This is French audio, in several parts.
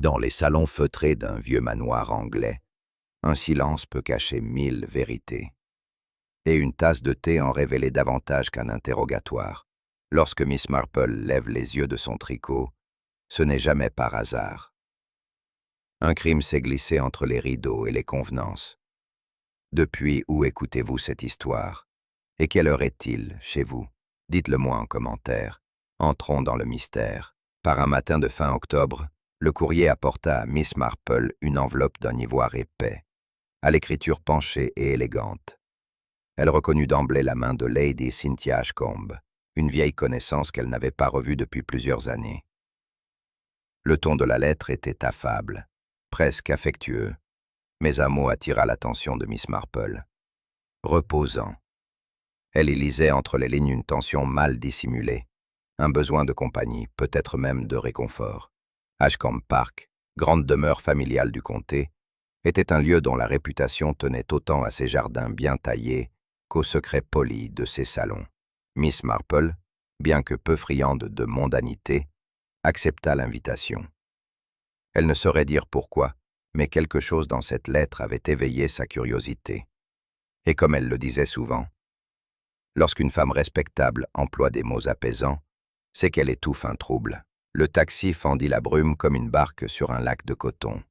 Dans les salons feutrés d'un vieux manoir anglais, un silence peut cacher 1000 vérités. Et une tasse de thé en révélait davantage qu'un interrogatoire. Lorsque Miss Marple lève les yeux de son tricot, ce n'est jamais par hasard. Un crime s'est glissé entre les rideaux et les convenances. Depuis où écoutez-vous cette histoire? Et quelle heure est-il chez vous? Dites-le-moi en commentaire. Entrons dans le mystère. Par un matin de fin octobre, le courrier apporta à Miss Marple une enveloppe d'un ivoire épais, à l'écriture penchée et élégante. Elle reconnut d'emblée la main de Lady Cynthia Ashcombe, une vieille connaissance qu'elle n'avait pas revue depuis plusieurs années. Le ton de la lettre était affable, presque affectueux, mais un mot attira l'attention de Miss Marple. Reposant. Elle y lisait entre les lignes une tension mal dissimulée, un besoin de compagnie, peut-être même de réconfort. Ashcombe Park, grande demeure familiale du comté, était un lieu dont la réputation tenait autant à ses jardins bien taillés qu'au secret poli de ses salons. Miss Marple, bien que peu friande de mondanité, accepta l'invitation. Elle ne saurait dire pourquoi, mais quelque chose dans cette lettre avait éveillé sa curiosité. Et comme elle le disait souvent, lorsqu'une femme respectable emploie des mots apaisants, c'est qu'elle étouffe un trouble. Le taxi fendit la brume comme une barque sur un lac de coton.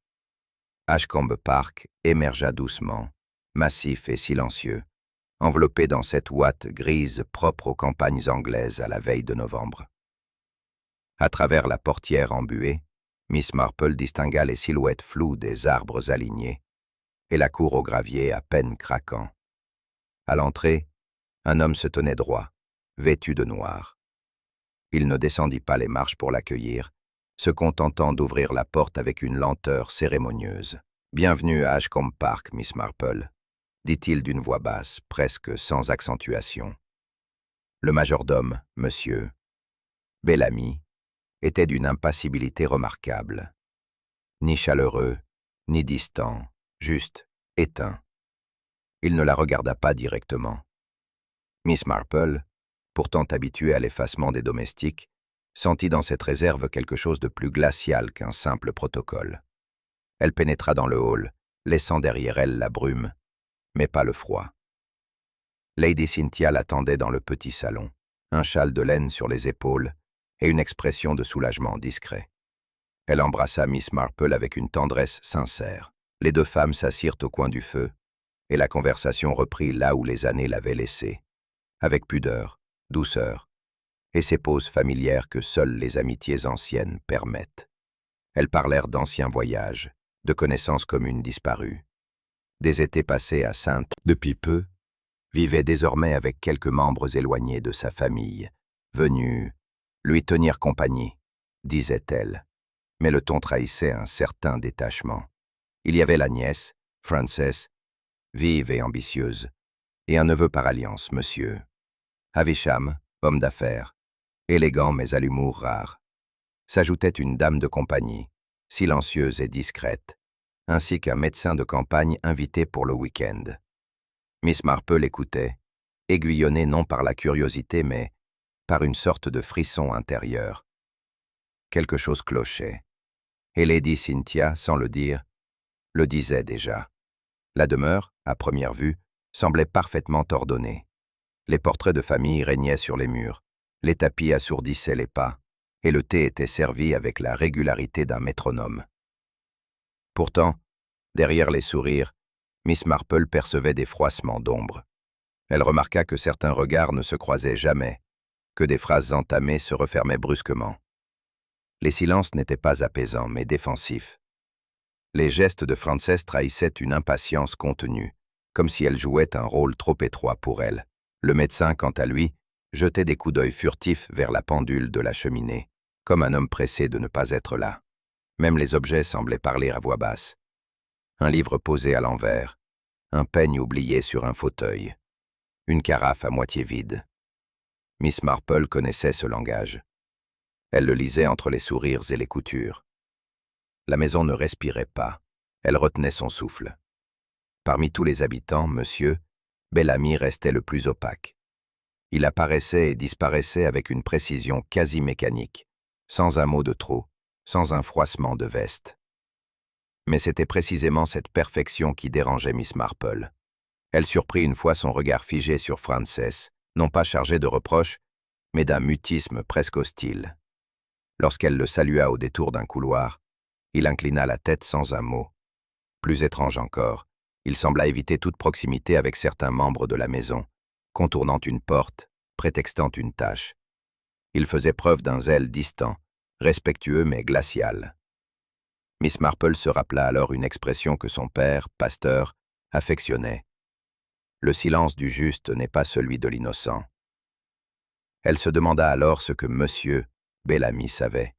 Ashcombe Park émergea doucement, massif et silencieux, enveloppé dans cette ouate grise propre aux campagnes anglaises à la veille de novembre. À travers la portière embuée, Miss Marple distingua les silhouettes floues des arbres alignés et la cour au gravier à peine craquant. À l'entrée, un homme se tenait droit, vêtu de noir. Il ne descendit pas les marches pour l'accueillir, se contentant d'ouvrir la porte avec une lenteur cérémonieuse. « Bienvenue à Ashcombe Park, Miss Marple », dit-il d'une voix basse, presque sans accentuation. Le majordome, monsieur Bellamy, était d'une impassibilité remarquable. Ni chaleureux, ni distant, juste éteint. Il ne la regarda pas directement. Miss Marple, pourtant habituée à l'effacement des domestiques, sentit dans cette réserve quelque chose de plus glacial qu'un simple protocole. Elle pénétra dans le hall, laissant derrière elle la brume, mais pas le froid. Lady Cynthia l'attendait dans le petit salon, un châle de laine sur les épaules et une expression de soulagement discret. Elle embrassa Miss Marple avec une tendresse sincère. Les deux femmes s'assirent au coin du feu, et la conversation reprit là où les années l'avaient laissée, avec pudeur, douceur, et ces pauses familières que seules les amitiés anciennes permettent. Elles parlèrent d'anciens voyages, de connaissances communes disparues. Des étés passés à Sainte depuis peu, vivait désormais avec quelques membres éloignés de sa famille, venus lui tenir compagnie, disait-elle, mais le ton trahissait un certain détachement. Il y avait la nièce, Frances, vive et ambitieuse, et un neveu par alliance, monsieur Havisham, homme d'affaires, élégant mais à l'humour rare. S'ajoutait une dame de compagnie, silencieuse et discrète, ainsi qu'un médecin de campagne invité pour le week-end. Miss Marple écoutait, aiguillonnée non par la curiosité mais par une sorte de frisson intérieur. Quelque chose clochait, et Lady Cynthia, sans le dire, le disait déjà. La demeure, à première vue, semblait parfaitement ordonnée. Les portraits de famille régnaient sur les murs, les tapis assourdissaient les pas, et le thé était servi avec la régularité d'un métronome. Pourtant, derrière les sourires, Miss Marple percevait des froissements d'ombre. Elle remarqua que certains regards ne se croisaient jamais, que des phrases entamées se refermaient brusquement. Les silences n'étaient pas apaisants, mais défensifs. Les gestes de Frances trahissaient une impatience contenue, comme si elle jouait un rôle trop étroit pour elle. Le médecin, quant à lui, jetait des coups d'œil furtifs vers la pendule de la cheminée, comme un homme pressé de ne pas être là. Même les objets semblaient parler à voix basse. Un livre posé à l'envers, un peigne oublié sur un fauteuil, une carafe à moitié vide. Miss Marple connaissait ce langage. Elle le lisait entre les sourires et les coutures. La maison ne respirait pas. Elle retenait son souffle. Parmi tous les habitants, monsieur Bellamy restait le plus opaque. Il apparaissait et disparaissait avec une précision quasi mécanique, sans un mot de trop, sans un froissement de veste. Mais c'était précisément cette perfection qui dérangeait Miss Marple. Elle surprit une fois son regard figé sur Frances, non pas chargé de reproches, mais d'un mutisme presque hostile. Lorsqu'elle le salua au détour d'un couloir, il inclina la tête sans un mot. Plus étrange encore, il sembla éviter toute proximité avec certains membres de la maison, contournant une porte, prétextant une tâche. Il faisait preuve d'un zèle distant, respectueux mais glacial. Miss Marple se rappela alors une expression que son père, pasteur, affectionnait. Le silence du juste n'est pas celui de l'innocent. Elle se demanda alors ce que Monsieur Bellamy savait,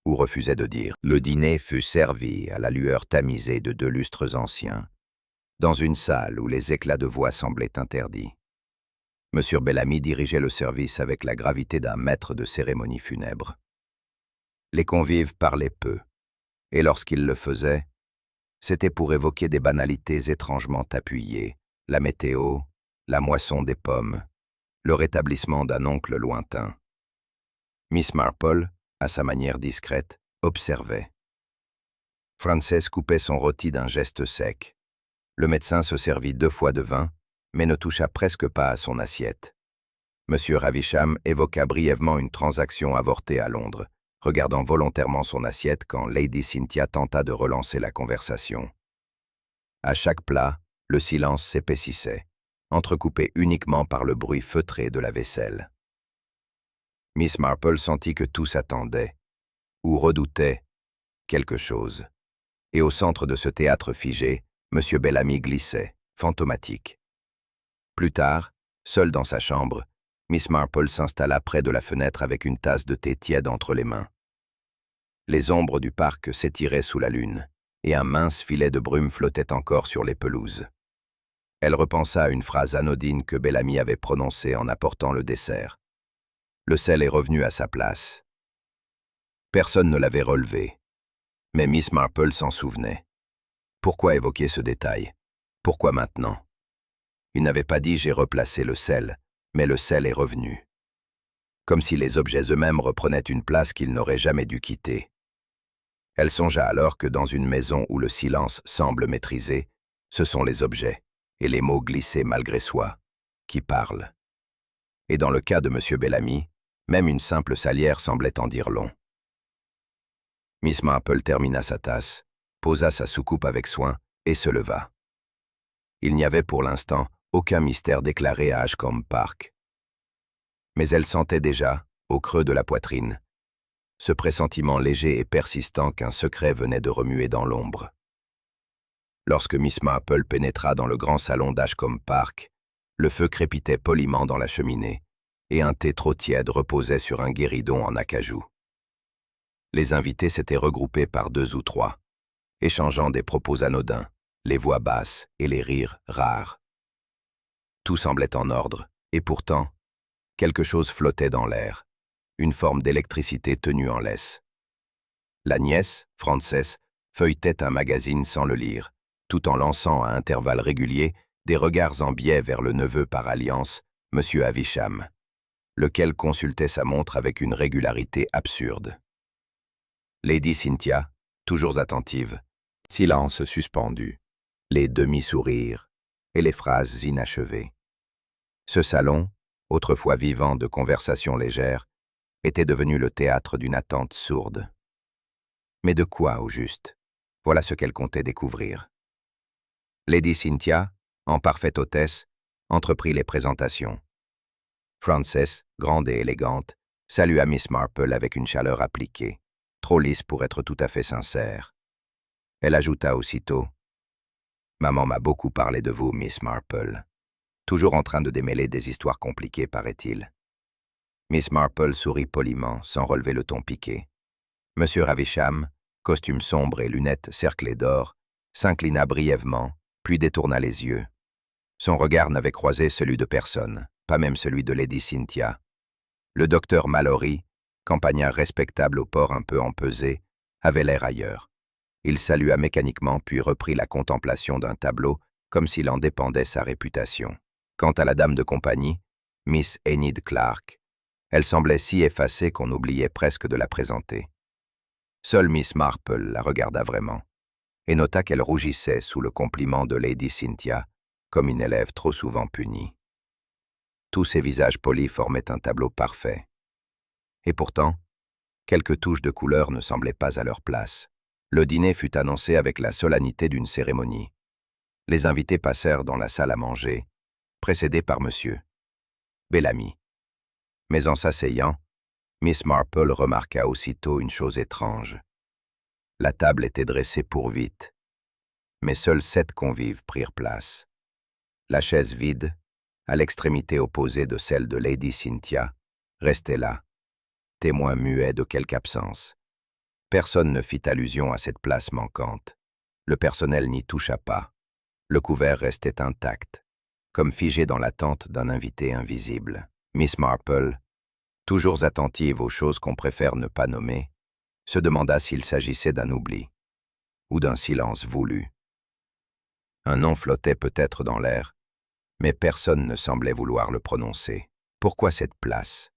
ou refusait de dire. Le dîner fut servi à la lueur tamisée de 2 lustres anciens, dans une salle où les éclats de voix semblaient interdits. Monsieur Bellamy dirigeait le service avec la gravité d'un maître de cérémonie funèbre. Les convives parlaient peu, et lorsqu'ils le faisaient, c'était pour évoquer des banalités étrangement appuyées, la météo, la moisson des pommes, le rétablissement d'un oncle lointain. Miss Marple, à sa manière discrète, observait. Frances coupait son rôti d'un geste sec. Le médecin se servit 2 fois de vin, mais ne toucha presque pas à son assiette. Monsieur Ravisham évoqua brièvement une transaction avortée à Londres, regardant volontairement son assiette quand Lady Cynthia tenta de relancer la conversation. À chaque plat, le silence s'épaississait, entrecoupé uniquement par le bruit feutré de la vaisselle. Miss Marple sentit que tous attendaient, ou redoutaient, quelque chose. Et au centre de ce théâtre figé, M. Bellamy glissait, fantomatique. Plus tard, seule dans sa chambre, Miss Marple s'installa près de la fenêtre avec une tasse de thé tiède entre les mains. Les ombres du parc s'étiraient sous la lune, et un mince filet de brume flottait encore sur les pelouses. Elle repensa à une phrase anodine que Bellamy avait prononcée en apportant le dessert. Le sel est revenu à sa place. Personne ne l'avait relevé, mais Miss Marple s'en souvenait. Pourquoi évoquer ce détail? Pourquoi maintenant? Il n'avait pas dit « j'ai replacé le sel », mais le sel est revenu. Comme si les objets eux-mêmes reprenaient une place qu'ils n'auraient jamais dû quitter. Elle songea alors que dans une maison où le silence semble maîtrisé, ce sont les objets, et les mots glissés malgré soi, qui parlent. Et dans le cas de M. Bellamy, même une simple salière semblait en dire long. Miss Marple termina sa tasse, posa sa soucoupe avec soin et se leva. Il n'y avait pour l'instant aucun mystère déclaré à Ashcombe Park. Mais elle sentait déjà, au creux de la poitrine, ce pressentiment léger et persistant qu'un secret venait de remuer dans l'ombre. Lorsque Miss Marple pénétra dans le grand salon d'Ashcombe Park, le feu crépitait poliment dans la cheminée, et un thé trop tiède reposait sur un guéridon en acajou. Les invités s'étaient regroupés par 2 ou 3, échangeant des propos anodins, les voix basses et les rires rares. Tout semblait en ordre, et pourtant, quelque chose flottait dans l'air, une forme d'électricité tenue en laisse. La nièce, Frances, feuilletait un magazine sans le lire, tout en lançant à intervalles réguliers des regards en biais vers le neveu par alliance, M. Havisham, lequel consultait sa montre avec une régularité absurde. Lady Cynthia, toujours attentive, silence suspendu, les demi-sourires et les phrases inachevées. Ce salon, autrefois vivant de conversations légères, était devenu le théâtre d'une attente sourde. Mais de quoi, au juste? Voilà ce qu'elle comptait découvrir. Lady Cynthia, en parfaite hôtesse, entreprit les présentations. Frances, grande et élégante, salua Miss Marple avec une chaleur appliquée, trop lisse pour être tout à fait sincère. Elle ajouta aussitôt « Maman m'a beaucoup parlé de vous, Miss Marple. » Toujours en train de démêler des histoires compliquées, paraît-il. Miss Marple sourit poliment, sans relever le ton piqué. Monsieur Ravisham, costume sombre et lunettes cerclées d'or, s'inclina brièvement, puis détourna les yeux. Son regard n'avait croisé celui de personne, pas même celui de Lady Cynthia. Le docteur Mallory, campagnard respectable au port un peu empesé, avait l'air ailleurs. Il salua mécaniquement puis reprit la contemplation d'un tableau comme s'il en dépendait sa réputation. Quant à la dame de compagnie, Miss Enid Clark, elle semblait si effacée qu'on oubliait presque de la présenter. Seule Miss Marple la regarda vraiment, et nota qu'elle rougissait sous le compliment de Lady Cynthia, comme une élève trop souvent punie. Tous ces visages polis formaient un tableau parfait. Et pourtant, quelques touches de couleur ne semblaient pas à leur place. Le dîner fut annoncé avec la solennité d'une cérémonie. Les invités passèrent dans la salle à manger, précédés par Monsieur Bellamy. Mais en s'asseyant, Miss Marple remarqua aussitôt une chose étrange. La table était dressée pour vite, mais seuls 7 convives prirent place. La chaise vide, à l'extrémité opposée de celle de Lady Cynthia, restait là, témoin muet de quelque absence. Personne ne fit allusion à cette place manquante. Le personnel n'y toucha pas. Le couvert restait intact, comme figé dans l'attente d'un invité invisible. Miss Marple, toujours attentive aux choses qu'on préfère ne pas nommer, se demanda s'il s'agissait d'un oubli ou d'un silence voulu. Un nom flottait peut-être dans l'air, mais personne ne semblait vouloir le prononcer. Pourquoi cette place?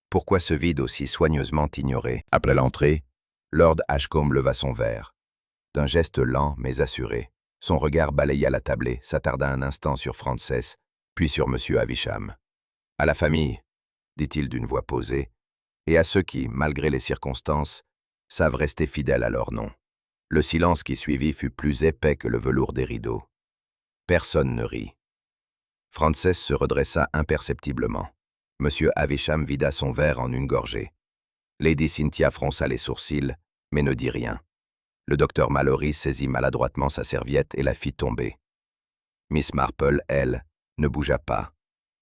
Pourquoi ce vide aussi soigneusement ignoré? Après l'entrée, Lord Ashcombe leva son verre. D'un geste lent mais assuré, son regard balaya la tablée, s'attarda un instant sur Frances, puis sur M. Havisham. « À la famille, dit-il d'une voix posée, et à ceux qui, malgré les circonstances, savent rester fidèles à leur nom. » Le silence qui suivit fut plus épais que le velours des rideaux. Personne ne rit. Frances se redressa imperceptiblement. M. Havisham vida son verre en une gorgée. Lady Cynthia fronça les sourcils, mais ne dit rien. Le docteur Mallory saisit maladroitement sa serviette et la fit tomber. Miss Marple, elle, ne bougea pas,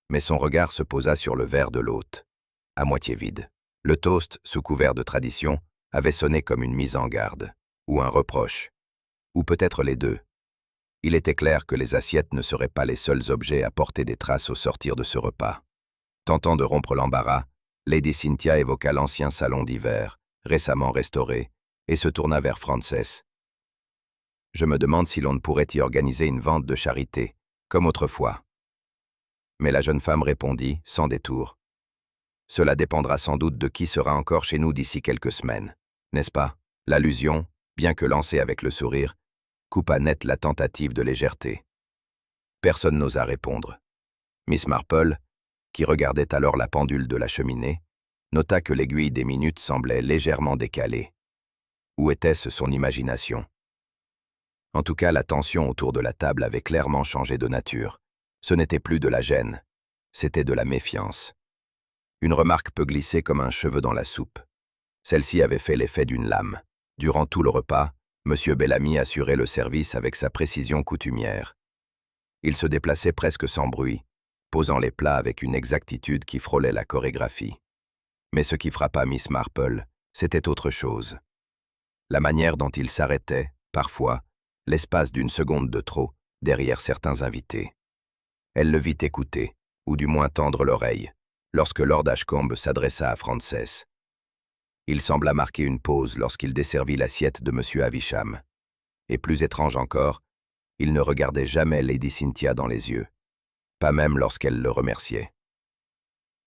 mais son regard se posa sur le verre de l'hôte, à moitié vide. Le toast, sous couvert de tradition, avait sonné comme une mise en garde, ou un reproche, ou peut-être les deux. Il était clair que les assiettes ne seraient pas les seuls objets à porter des traces au sortir de ce repas. Tentant de rompre l'embarras, Lady Cynthia évoqua l'ancien salon d'hiver, récemment restauré, et se tourna vers Frances. « Je me demande si l'on ne pourrait y organiser une vente de charité, comme autrefois. » Mais la jeune femme répondit, sans détour. « Cela dépendra sans doute de qui sera encore chez nous d'ici quelques semaines, n'est-ce pas ?» L'allusion, bien que lancée avec le sourire, coupa net la tentative de légèreté. Personne n'osa répondre. Miss Marple, qui regardait alors la pendule de la cheminée, nota que l'aiguille des minutes semblait légèrement décalée. Où était-ce son imagination? En tout cas, la tension autour de la table avait clairement changé de nature. Ce n'était plus de la gêne, c'était de la méfiance. Une remarque peut glisser comme un cheveu dans la soupe. Celle-ci avait fait l'effet d'une lame. Durant tout le repas, M. Bellamy assurait le service avec sa précision coutumière. Il se déplaçait presque sans bruit, posant les plats avec une exactitude qui frôlait la chorégraphie. Mais ce qui frappa Miss Marple, c'était autre chose. La manière dont il s'arrêtait, parfois, l'espace d'une seconde de trop, derrière certains invités. Elle le vit écouter, ou du moins tendre l'oreille, lorsque Lord Ashcombe s'adressa à Frances. Il sembla marquer une pause lorsqu'il desservit l'assiette de M. Havisham. Et plus étrange encore, il ne regardait jamais Lady Cynthia dans les yeux, pas même lorsqu'elle le remerciait.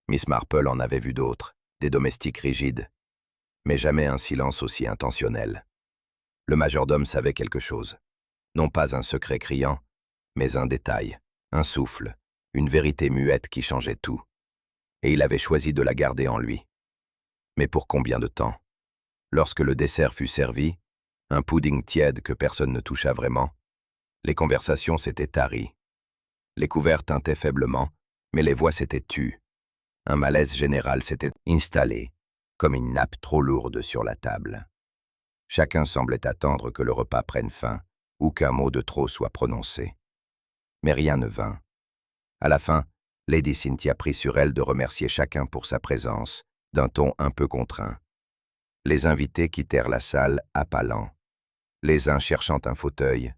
Miss Marple en avait vu d'autres, des domestiques rigides, mais jamais un silence aussi intentionnel. Le majordome savait quelque chose. Non pas un secret criant, mais un détail, un souffle, une vérité muette qui changeait tout. Et il avait choisi de la garder en lui. Mais pour combien de temps? Lorsque le dessert fut servi, un pudding tiède que personne ne toucha vraiment, les conversations s'étaient taries. Les couverts tintaient faiblement, mais les voix s'étaient tues. Un malaise général s'était installé, comme une nappe trop lourde sur la table. Chacun semblait attendre que le repas prenne fin, ou qu'un mot de trop soit prononcé. Mais rien ne vint. À la fin, Lady Cynthia prit sur elle de remercier chacun pour sa présence, d'un ton un peu contraint. Les invités quittèrent la salle à pas lents, les uns cherchant un fauteuil,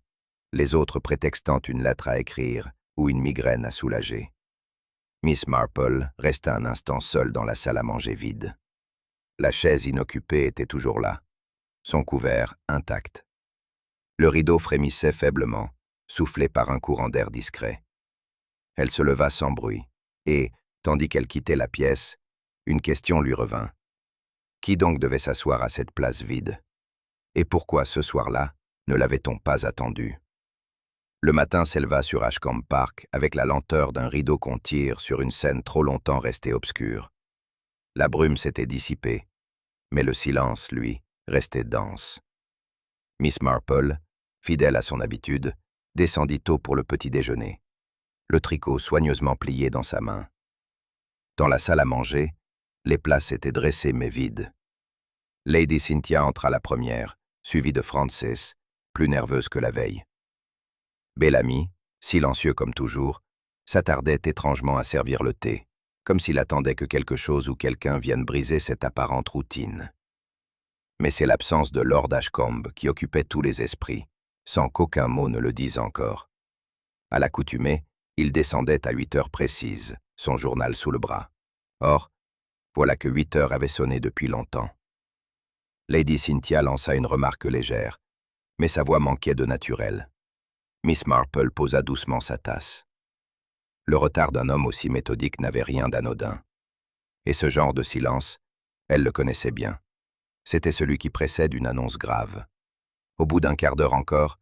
les autres prétextant une lettre à écrire ou une migraine à soulager. Miss Marple resta un instant seule dans la salle à manger vide. La chaise inoccupée était toujours là, son couvert intact. Le rideau frémissait faiblement, soufflé par un courant d'air discret. Elle se leva sans bruit, et, tandis qu'elle quittait la pièce, une question lui revint. Qui donc devait s'asseoir à cette place vide? Et pourquoi, ce soir-là, Ne l'avait-on pas attendu? Le matin s'éleva sur Ashcombe Park avec la lenteur d'un rideau qu'on tire sur une scène trop longtemps restée obscure. La brume s'était dissipée, mais le silence, lui, restait dense. Miss Marple, fidèle à son habitude, descendit tôt pour le petit déjeuner, le tricot soigneusement plié dans sa main. Dans la salle à manger, les places étaient dressées mais vides. Lady Cynthia entra la première, suivie de Frances, plus nerveuse que la veille. Bellamy, silencieux comme toujours, s'attardait étrangement à servir le thé, comme s'il attendait que quelque chose ou quelqu'un vienne briser cette apparente routine. Mais c'est l'absence de Lord Ashcombe qui occupait tous les esprits, sans qu'aucun mot ne le dise encore. À l'accoutumée, il descendait à 8 heures précises, son journal sous le bras. Or, voilà que 8 heures avaient sonné depuis longtemps. Lady Cynthia lança une remarque légère, mais sa voix manquait de naturel. Miss Marple posa doucement sa tasse. Le retard d'un homme aussi méthodique n'avait rien d'anodin. Et ce genre de silence, elle le connaissait bien. C'était celui qui précède une annonce grave. Au bout d'un quart d'heure encore,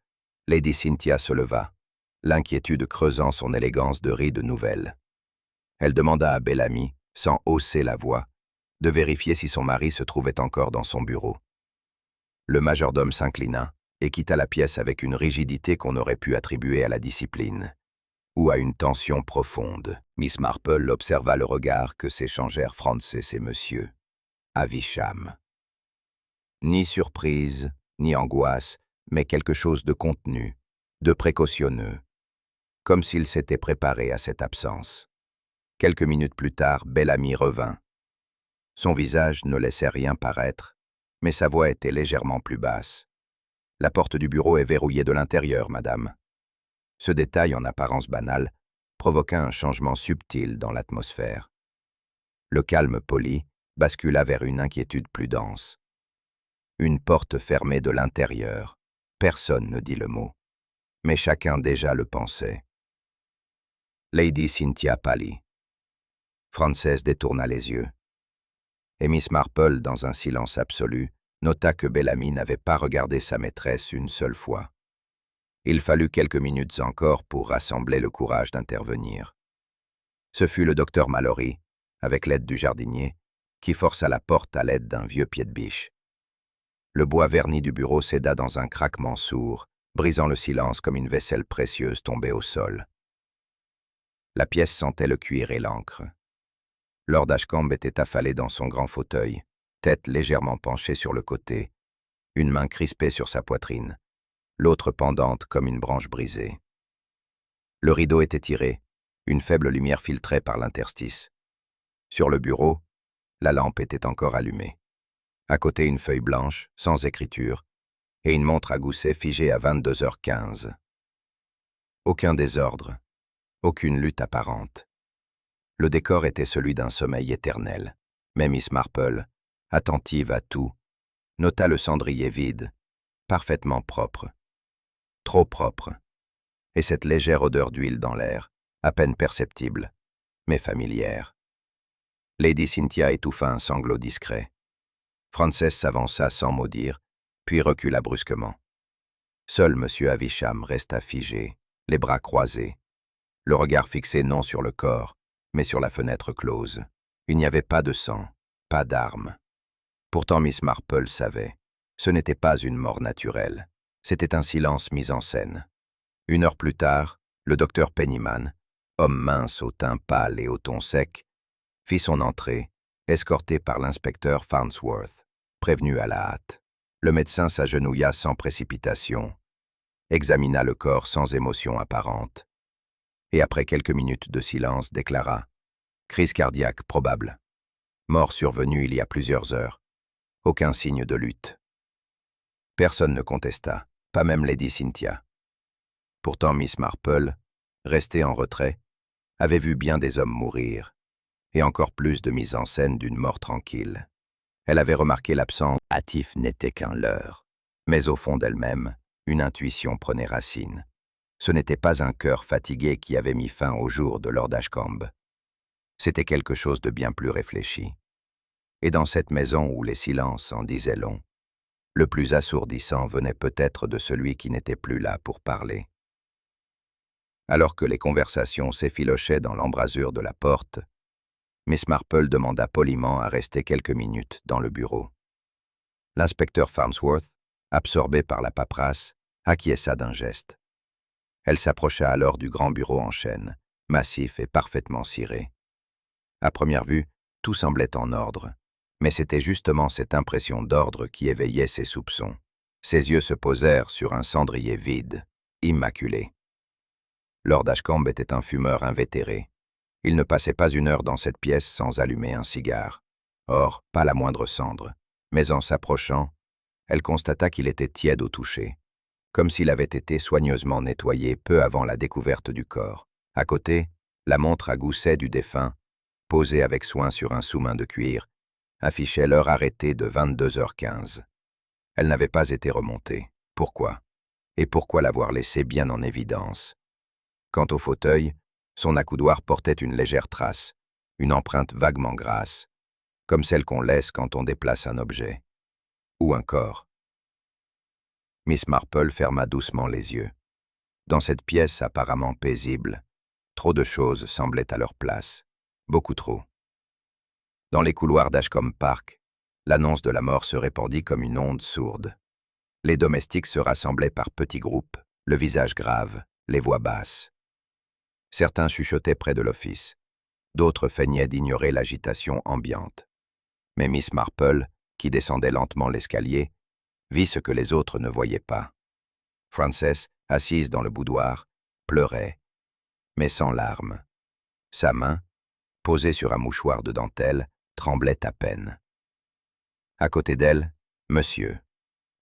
Lady Cynthia se leva, l'inquiétude creusant son élégance de rides nouvelles. Elle demanda à Bellamy, sans hausser la voix, de vérifier si son mari se trouvait encore dans son bureau. Le majordome s'inclina et quitta la pièce avec une rigidité qu'on aurait pu attribuer à la discipline, ou à une tension profonde. Miss Marple observa le regard que s'échangèrent Frances et Monsieur Havisham. Ni surprise, ni angoisse, mais quelque chose de contenu, de précautionneux, comme s'il s'était préparé à cette absence. Quelques minutes plus tard, Bellamy revint. Son visage ne laissait rien paraître, mais sa voix était légèrement plus basse. « La porte du bureau est verrouillée de l'intérieur, madame. » Ce détail, en apparence banal, provoqua un changement subtil dans l'atmosphère. Le calme poli bascula vers une inquiétude plus dense. Une porte fermée de l'intérieur. Personne ne dit le mot, mais chacun déjà le pensait. Lady Cynthia pâlit. Frances détourna les yeux. Et Miss Marple, dans un silence absolu, nota que Bellamy n'avait pas regardé sa maîtresse une seule fois. Il fallut quelques minutes encore pour rassembler le courage d'intervenir. Ce fut le docteur Mallory, avec l'aide du jardinier, qui força la porte à l'aide d'un vieux pied de biche. Le bois verni du bureau céda dans un craquement sourd, brisant le silence comme une vaisselle précieuse tombée au sol. La pièce sentait le cuir et l'encre. Lord Ashcombe était affalé dans son grand fauteuil, tête légèrement penchée sur le côté, une main crispée sur sa poitrine, l'autre pendante comme une branche brisée. Le rideau était tiré, une faible lumière filtrait par l'interstice. Sur le bureau, la lampe était encore allumée. À côté, une feuille blanche, sans écriture, et une montre à gousset figée à 22h15. Aucun désordre, aucune lutte apparente. Le décor était celui d'un sommeil éternel, mais Miss Marple, attentive à tout, nota le cendrier vide, parfaitement propre. Trop propre, et cette légère odeur d'huile dans l'air, à peine perceptible, mais familière. Lady Cynthia étouffa un sanglot discret. Frances s'avança sans mot dire, puis recula brusquement. Seul Monsieur Havisham resta figé, les bras croisés, le regard fixé non sur le corps, mais sur la fenêtre close. Il n'y avait pas de sang, pas d'armes. Pourtant Miss Marple savait, ce n'était pas une mort naturelle, c'était un silence mis en scène. 1 heure plus tard, le docteur Pennyman, homme mince au teint pâle et au ton sec, fit son entrée, escorté par l'inspecteur Farnsworth, prévenu à la hâte. Le médecin s'agenouilla sans précipitation, examina le corps sans émotion apparente, et après quelques minutes de silence déclara « Crise cardiaque probable. Mort survenue il y a plusieurs heures. Aucun signe de lutte. » Personne ne contesta, pas même Lady Cynthia. Pourtant Miss Marple, restée en retrait, avait vu bien des hommes mourir, et encore plus de mise en scène d'une mort tranquille. Elle avait remarqué l'absence hâtif n'était qu'un leurre, mais au fond d'elle-même, une intuition prenait racine. Ce n'était pas un cœur fatigué qui avait mis fin au jour de Lord Ashcombe. C'était quelque chose de bien plus réfléchi. Et dans cette maison où les silences en disaient long, Le plus assourdissant venait peut-être de celui qui n'était plus là pour parler. Alors que les conversations s'effilochaient dans l'embrasure de la porte, Miss Marple demanda poliment à rester quelques minutes dans le bureau. L'inspecteur Farnsworth, absorbé par la paperasse, acquiesça d'un geste. Elle s'approcha alors du grand bureau en chêne, massif et parfaitement ciré. À première vue, tout semblait en ordre, mais c'était justement cette impression d'ordre qui éveillait ses soupçons. Ses yeux se posèrent sur un cendrier vide, immaculé. Lord Ashcombe était un fumeur invétéré. Il ne passait pas une heure dans cette pièce sans allumer un cigare. Or, pas la moindre cendre. Mais en s'approchant, elle constata qu'il était tiède au toucher, comme s'il avait été soigneusement nettoyé peu avant la découverte du corps. À côté, la montre à gousset du défunt, posée avec soin sur un sous-main de cuir, affichait l'heure arrêtée de 22h15. Elle n'avait pas été remontée. Pourquoi? Et pourquoi l'avoir laissée bien en évidence? Quant au fauteuil, son accoudoir portait une légère trace, une empreinte vaguement grasse, comme celle qu'on laisse quand on déplace un objet. Ou un corps. Miss Marple ferma doucement les yeux. Dans cette pièce apparemment paisible, trop de choses semblaient à leur place. Beaucoup trop. Dans les couloirs d'Ashcombe Park, l'annonce de la mort se répandit comme une onde sourde. Les domestiques se rassemblaient par petits groupes, le visage grave, les voix basses. Certains chuchotaient près de l'office. D'autres feignaient d'ignorer l'agitation ambiante. Mais Miss Marple, qui descendait lentement l'escalier, vit ce que les autres ne voyaient pas. Frances, assise dans le boudoir, pleurait, mais sans larmes. Sa main, posée sur un mouchoir de dentelle, tremblait à peine. À côté d'elle, Monsieur.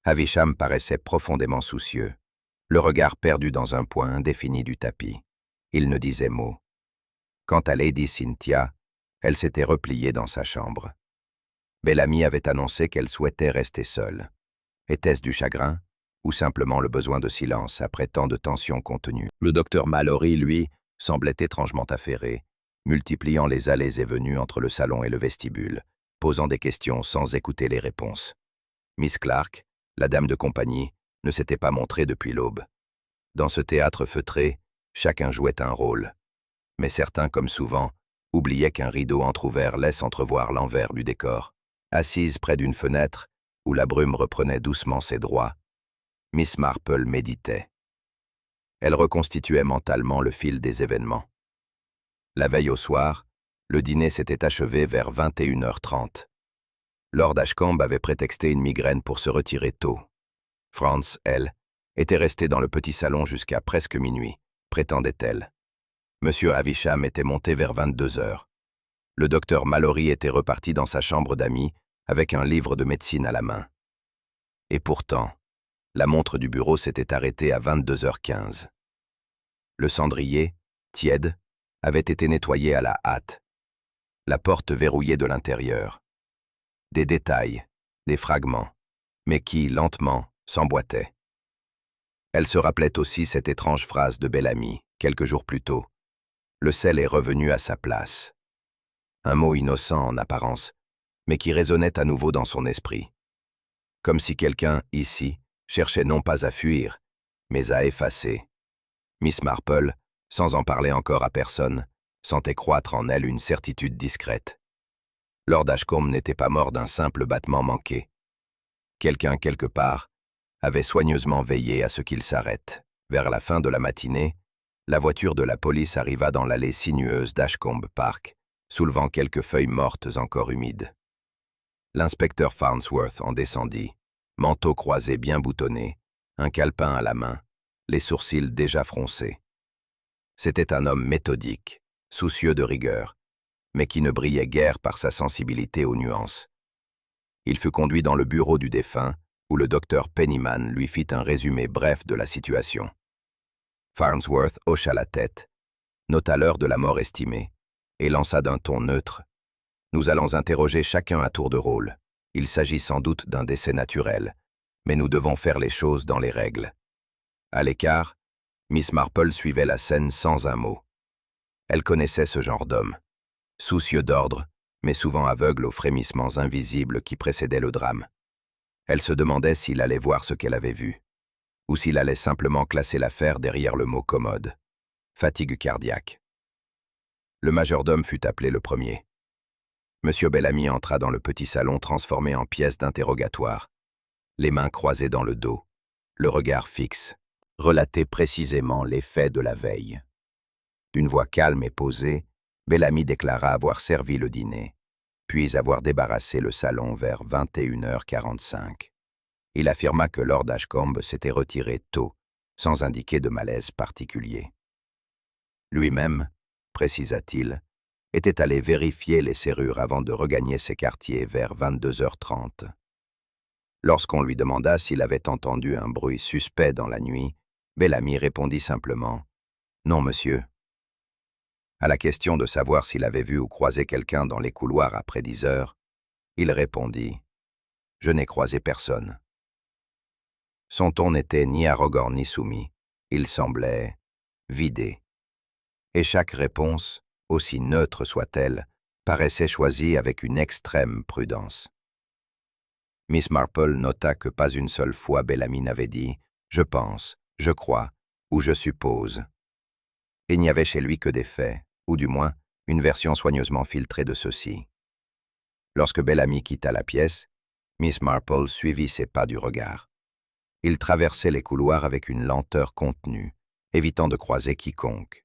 Havisham paraissait profondément soucieux, le regard perdu dans un point indéfini du tapis. Il ne disait mot. Quant à Lady Cynthia, elle s'était repliée dans sa chambre. Bellamy avait annoncé qu'elle souhaitait rester seule. Était-ce du chagrin ou simplement le besoin de silence après tant de tensions contenues? Le docteur Mallory, lui, semblait étrangement affairé, multipliant les allées et venues entre le salon et le vestibule, posant des questions sans écouter les réponses. Miss Clark, la dame de compagnie, ne s'était pas montrée depuis l'aube. Dans ce théâtre feutré, chacun jouait un rôle. Mais certains, comme souvent, oubliaient qu'un rideau entrouvert laisse entrevoir l'envers du décor. Assise près d'une fenêtre, où la brume reprenait doucement ses droits, Miss Marple méditait. Elle reconstituait mentalement le fil des événements. La veille au soir, le dîner s'était achevé vers 21h30. Lord Ashcombe avait prétexté une migraine pour se retirer tôt. Frances, elle, était restée dans le petit salon jusqu'à presque minuit, prétendait-elle. Monsieur Havisham était monté vers 22h. Le docteur Mallory était reparti dans sa chambre d'amis avec un livre de médecine à la main. Et pourtant, la montre du bureau s'était arrêtée à 22h15. Le cendrier, tiède, avait été nettoyé à la hâte. La porte verrouillée de l'intérieur. Des détails, des fragments, mais qui, lentement, s'emboîtaient. Elle se rappelait aussi cette étrange phrase de Bellamy, quelques jours plus tôt. Le sel est revenu à sa place. Un mot innocent en apparence, mais qui résonnait à nouveau dans son esprit. Comme si quelqu'un, ici, cherchait non pas à fuir, mais à effacer. Miss Marple, sans en parler encore à personne, sentait croître en elle une certitude discrète. Lord Ashcombe n'était pas mort d'un simple battement manqué. Quelqu'un, quelque part, avait soigneusement veillé à ce qu'il s'arrête. Vers la fin de la matinée, la voiture de la police arriva dans l'allée sinueuse d'Ashcombe Park, soulevant quelques feuilles mortes encore humides. L'inspecteur Farnsworth en descendit, manteau croisé bien boutonné, un calepin à la main, les sourcils déjà froncés. C'était un homme méthodique, soucieux de rigueur, mais qui ne brillait guère par sa sensibilité aux nuances. Il fut conduit dans le bureau du défunt, où le docteur Pennyman lui fit un résumé bref de la situation. Farnsworth hocha la tête, nota l'heure de la mort estimée, et lança d'un ton neutre. « Nous allons interroger chacun à tour de rôle. Il s'agit sans doute d'un décès naturel, mais nous devons faire les choses dans les règles. » À l'écart, Miss Marple suivait la scène sans un mot. Elle connaissait ce genre d'homme, soucieux d'ordre, mais souvent aveugle aux frémissements invisibles qui précédaient le drame. Elle se demandait s'il allait voir ce qu'elle avait vu, ou s'il allait simplement classer l'affaire derrière le mot commode. Fatigue cardiaque. Le majordome fut appelé le premier. Monsieur Bellamy entra dans le petit salon transformé en pièce d'interrogatoire, les mains croisées dans le dos, le regard fixe, relatait précisément les faits de la veille. D'une voix calme et posée, Bellamy déclara avoir servi le dîner, puis avoir débarrassé le salon vers 21h45. Il affirma que Lord Ashcombe s'était retiré tôt, sans indiquer de malaise particulier. Lui-même, précisa-t-il, était allé vérifier les serrures avant de regagner ses quartiers vers 22h30. Lorsqu'on lui demanda s'il avait entendu un bruit suspect dans la nuit, Bellamy répondit simplement « Non, monsieur ». À la question de savoir s'il avait vu ou croisé quelqu'un dans les couloirs après 10 heures, il répondit « Je n'ai croisé personne ». Son ton n'était ni arrogant ni soumis, il semblait vidé. Et chaque réponse, aussi neutre soit-elle, paraissait choisie avec une extrême prudence. Miss Marple nota que pas une seule fois Bellamy n'avait dit « je pense »,« je crois » ou « je suppose ». Il n'y avait chez lui que des faits, ou du moins une version soigneusement filtrée de ceux-ci. Lorsque Bellamy quitta la pièce, Miss Marple suivit ses pas du regard. Il traversait les couloirs avec une lenteur contenue, évitant de croiser quiconque.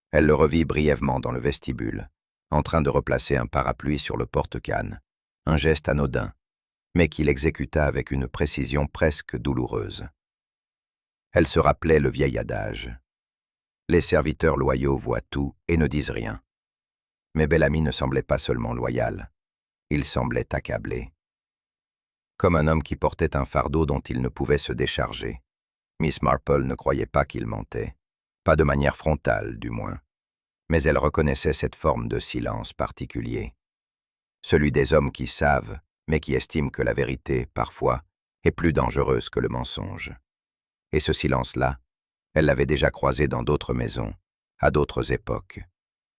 Elle le revit brièvement dans le vestibule, en train de replacer un parapluie sur le porte-canne, un geste anodin, mais qu'il exécuta avec une précision presque douloureuse. Elle se rappelait le vieil adage. Les serviteurs loyaux voient tout et ne disent rien. Mais Bellamy ne semblait pas seulement loyal, il semblait accablé. Comme un homme qui portait un fardeau dont il ne pouvait se décharger. Miss Marple ne croyait pas qu'il mentait, pas de manière frontale du moins, mais elle reconnaissait cette forme de silence particulier. Celui des hommes qui savent, mais qui estiment que la vérité, parfois, est plus dangereuse que le mensonge. Et ce silence-là, elle l'avait déjà croisé dans d'autres maisons, à d'autres époques.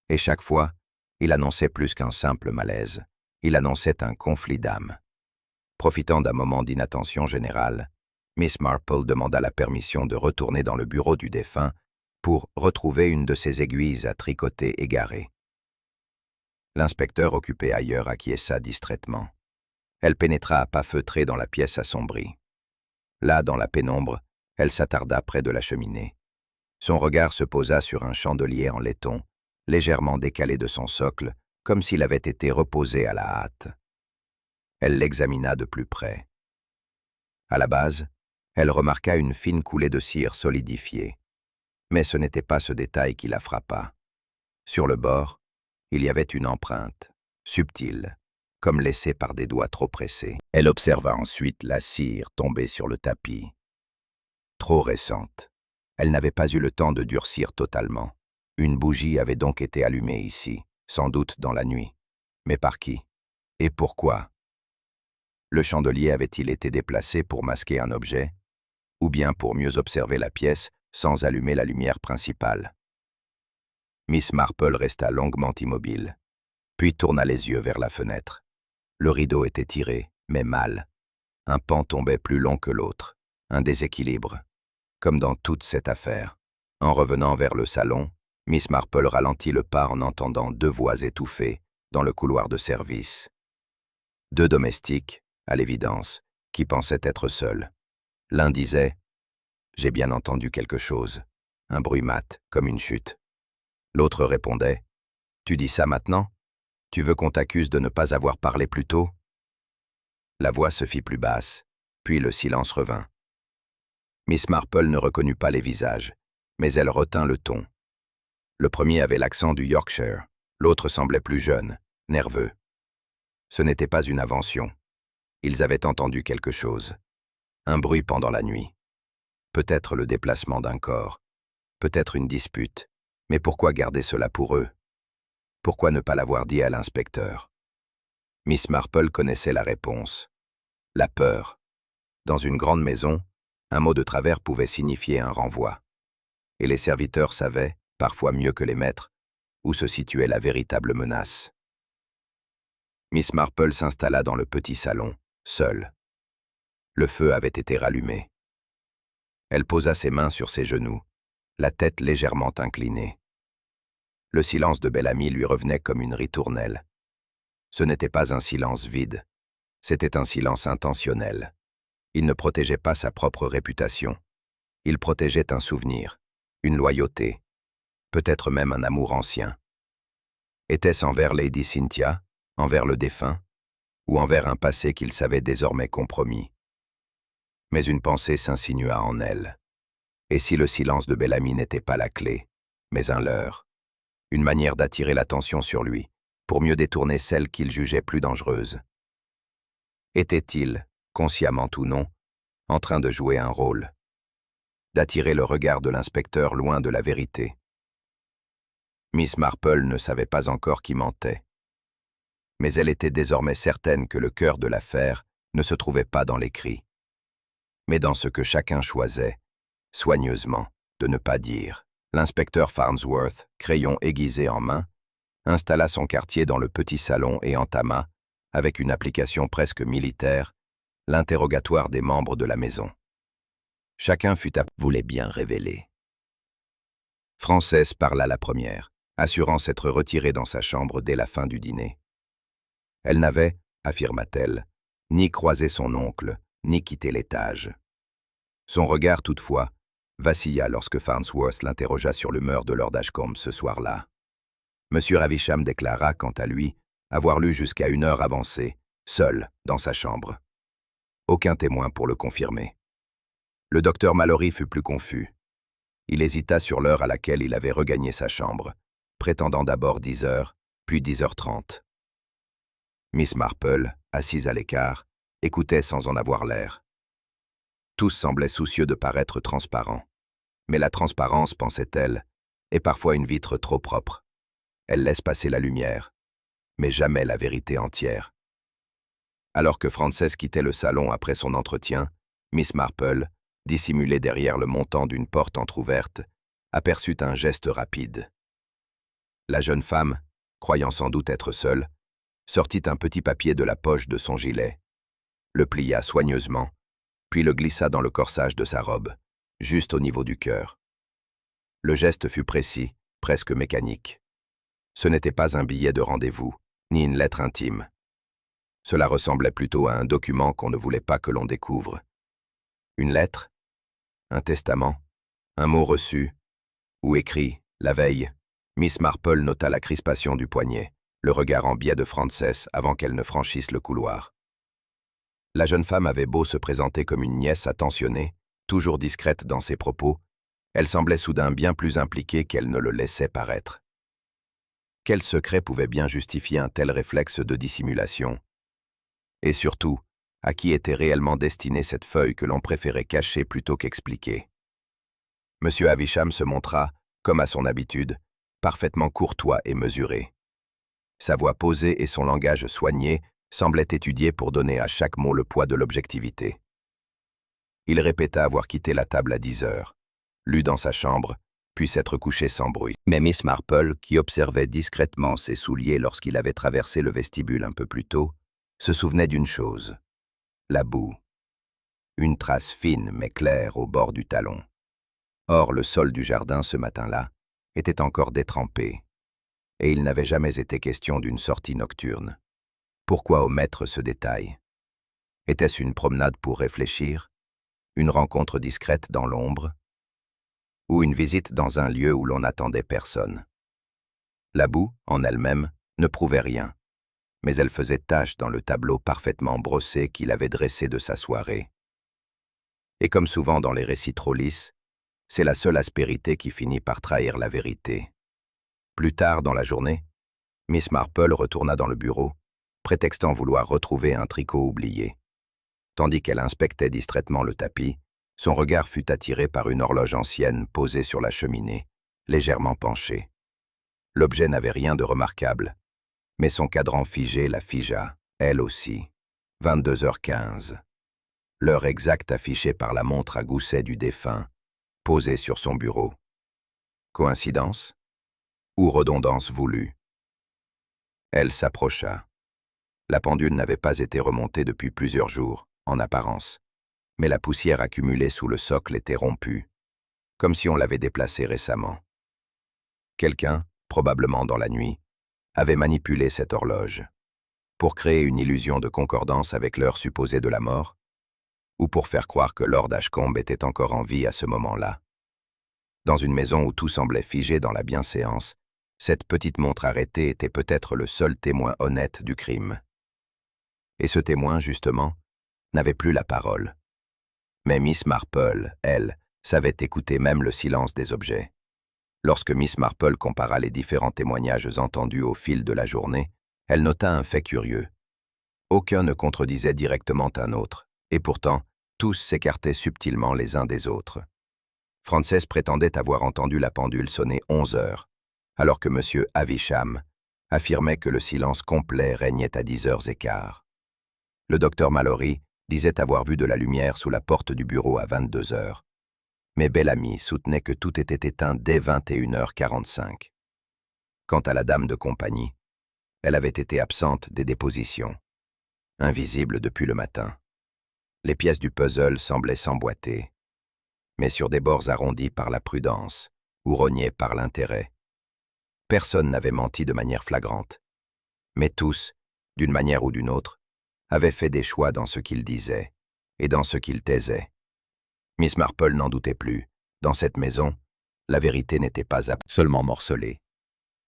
Et chaque fois, il annonçait plus qu'un simple malaise, il annonçait un conflit d'âme. Profitant d'un moment d'inattention générale, Miss Marple demanda la permission de retourner dans le bureau du défunt pour retrouver une de ses aiguilles à tricoter égarées. L'inspecteur occupé ailleurs acquiesça distraitement. Elle pénétra à pas feutrés dans la pièce assombrie. Là, dans la pénombre, elle s'attarda près de la cheminée. Son regard se posa sur un chandelier en laiton, légèrement décalé de son socle, comme s'il avait été reposé à la hâte. Elle l'examina de plus près. À la base, elle remarqua une fine coulée de cire solidifiée. Mais ce n'était pas ce détail qui la frappa. Sur le bord, il y avait une empreinte, subtile, comme laissée par des doigts trop pressés. Elle observa ensuite la cire tombée sur le tapis. Trop récente. Elle n'avait pas eu le temps de durcir totalement. Une bougie avait donc été allumée ici, sans doute dans la nuit. Mais par qui? Et pourquoi? Le chandelier avait-il été déplacé pour masquer un objet? Ou bien pour mieux observer la pièce sans allumer la lumière principale? Miss Marple resta longuement immobile, puis tourna les yeux vers la fenêtre. Le rideau était tiré, mais mal. Un pan tombait plus long que l'autre, un déséquilibre, comme dans toute cette affaire. En revenant vers le salon, Miss Marple ralentit le pas en entendant deux voix étouffées dans le couloir de service. Deux domestiques, à l'évidence, qui pensaient être seuls. L'un disait « J'ai bien entendu quelque chose », un bruit mat, comme une chute. L'autre répondait « Tu dis ça maintenant? Tu veux qu'on t'accuse de ne pas avoir parlé plus tôt ?» La voix se fit plus basse, puis le silence revint. Miss Marple ne reconnut pas les visages, mais elle retint le ton. Le premier avait l'accent du Yorkshire, l'autre semblait plus jeune, nerveux. Ce n'était pas une invention. Ils avaient entendu quelque chose. Un bruit pendant la nuit. Peut-être le déplacement d'un corps. Peut-être une dispute. Mais pourquoi garder cela pour eux? Pourquoi ne pas l'avoir dit à l'inspecteur? Miss Marple connaissait la réponse. La peur. Dans une grande maison, un mot de travers pouvait signifier un renvoi. Et les serviteurs savaient, parfois mieux que les maîtres, où se situait la véritable menace. Miss Marple s'installa dans le petit salon, seule. Le feu avait été rallumé. Elle posa ses mains sur ses genoux, la tête légèrement inclinée. Le silence de Bellamy lui revenait comme une ritournelle. Ce n'était pas un silence vide, c'était un silence intentionnel. Il ne protégeait pas sa propre réputation. Il protégeait un souvenir, une loyauté, peut-être même un amour ancien. Était-ce envers Lady Cynthia, envers le défunt, ou envers un passé qu'il savait désormais compromis? Mais une pensée s'insinua en elle. Et si le silence de Bellamy n'était pas la clé, mais un leurre, une manière d'attirer l'attention sur lui, pour mieux détourner celle qu'il jugeait plus dangereuse? Était-il, consciemment ou non, en train de jouer un rôle, d'attirer le regard de l'inspecteur loin de la vérité? Miss Marple ne savait pas encore qui mentait. Mais elle était désormais certaine que le cœur de l'affaire ne se trouvait pas dans l'écrit, mais dans ce que chacun choisait, soigneusement, de ne pas dire. L'inspecteur Farnsworth, crayon aiguisé en main, installa son quartier dans le petit salon et entama, avec une application presque militaire, l'interrogatoire des membres de la maison. Chacun voulait bien révéler. Frances parla la première, assurant s'être retirée dans sa chambre dès la fin du dîner. Elle n'avait, affirma-t-elle, ni croisé son oncle, ni quitté l'étage. Son regard, toutefois, vacilla lorsque Farnsworth l'interrogea sur le meurtre de Lord Ashcombe ce soir-là. M. Havisham déclara, quant à lui, avoir lu jusqu'à une heure avancée, seul, dans sa chambre. Aucun témoin pour le confirmer. Le docteur Mallory fut plus confus. Il hésita sur l'heure à laquelle il avait regagné sa chambre, prétendant d'abord 10 heures, puis 10h30. Miss Marple, assise à l'écart, écoutait sans en avoir l'air. Tous semblaient soucieux de paraître transparents. Mais la transparence, pensait-elle, est parfois une vitre trop propre. Elle laisse passer la lumière, mais jamais la vérité entière. Alors que Frances quittait le salon après son entretien, Miss Marple, dissimulée derrière le montant d'une porte entr'ouverte, aperçut un geste rapide. La jeune femme, croyant sans doute être seule, sortit un petit papier de la poche de son gilet, le plia soigneusement, puis le glissa dans le corsage de sa robe, juste au niveau du cœur. Le geste fut précis, presque mécanique. Ce n'était pas un billet de rendez-vous, ni une lettre intime. Cela ressemblait plutôt à un document qu'on ne voulait pas que l'on découvre. Une lettre? Un testament? Un mot reçu? Ou écrit, la veille? Miss Marple nota la crispation du poignet, le regard en biais de Frances avant qu'elle ne franchisse le couloir. La jeune femme avait beau se présenter comme une nièce attentionnée, toujours discrète dans ses propos, elle semblait soudain bien plus impliquée qu'elle ne le laissait paraître. Quel secret pouvait bien justifier un tel réflexe de dissimulation? Et surtout, à qui était réellement destinée cette feuille que l'on préférait cacher plutôt qu'expliquer? M. Havisham se montra, comme à son habitude, parfaitement courtois et mesuré. Sa voix posée et son langage soigné semblaient étudiés pour donner à chaque mot le poids de l'objectivité. Il répéta avoir quitté la table à 10 heures, lu dans sa chambre, puis s'être couché sans bruit. Mais Miss Marple, qui observait discrètement ses souliers lorsqu'il avait traversé le vestibule un peu plus tôt, se souvenait d'une chose, la boue. Une trace fine mais claire au bord du talon. Or, le sol du jardin ce matin-là était encore détrempé, et il n'avait jamais été question d'une sortie nocturne. Pourquoi omettre ce détail? Était-ce une promenade pour réfléchir? Une rencontre discrète dans l'ombre? Ou une visite dans un lieu où l'on n'attendait personne? La boue, en elle-même, ne prouvait rien, mais elle faisait tache dans le tableau parfaitement brossé qu'il avait dressé de sa soirée. Et comme souvent dans les récits trop lisses, c'est la seule aspérité qui finit par trahir la vérité. Plus tard dans la journée, Miss Marple retourna dans le bureau, prétextant vouloir retrouver un tricot oublié. Tandis qu'elle inspectait distraitement le tapis, son regard fut attiré par une horloge ancienne posée sur la cheminée, légèrement penchée. L'objet n'avait rien de remarquable, mais son cadran figé la figea, elle aussi. 22h15. L'heure exacte affichée par la montre à gousset du défunt, posée sur son bureau. Coïncidence? Ou redondance voulue? Elle s'approcha. La pendule n'avait pas été remontée depuis plusieurs jours, en apparence, mais la poussière accumulée sous le socle était rompue, comme si on l'avait déplacée récemment. Quelqu'un, probablement dans la nuit, avait manipulé cette horloge, pour créer une illusion de concordance avec l'heure supposée de la mort, ou pour faire croire que Lord Ashcombe était encore en vie à ce moment-là. Dans une maison où tout semblait figé dans la bienséance, cette petite montre arrêtée était peut-être le seul témoin honnête du crime. Et ce témoin, justement, n'avait plus la parole. Mais Miss Marple, elle, savait écouter même le silence des objets. Lorsque Miss Marple compara les différents témoignages entendus au fil de la journée, elle nota un fait curieux. Aucun ne contredisait directement un autre, et pourtant, tous s'écartaient subtilement les uns des autres. Frances prétendait avoir entendu la pendule sonner 11 heures, alors que M. Havisham affirmait que le silence complet régnait à 10h15. Le docteur Mallory disait avoir vu de la lumière sous la porte du bureau à 22 heures, mais Bellamy soutenait que tout était éteint dès 21h45. Quant à la dame de compagnie, elle avait été absente des dépositions, invisible depuis le matin. Les pièces du puzzle semblaient s'emboîter, mais sur des bords arrondis par la prudence ou rognés par l'intérêt. Personne n'avait menti de manière flagrante, mais tous, d'une manière ou d'une autre, avaient fait des choix dans ce qu'ils disaient et dans ce qu'ils taisaient. Miss Marple n'en doutait plus. Dans cette maison, la vérité n'était pas seulement morcelée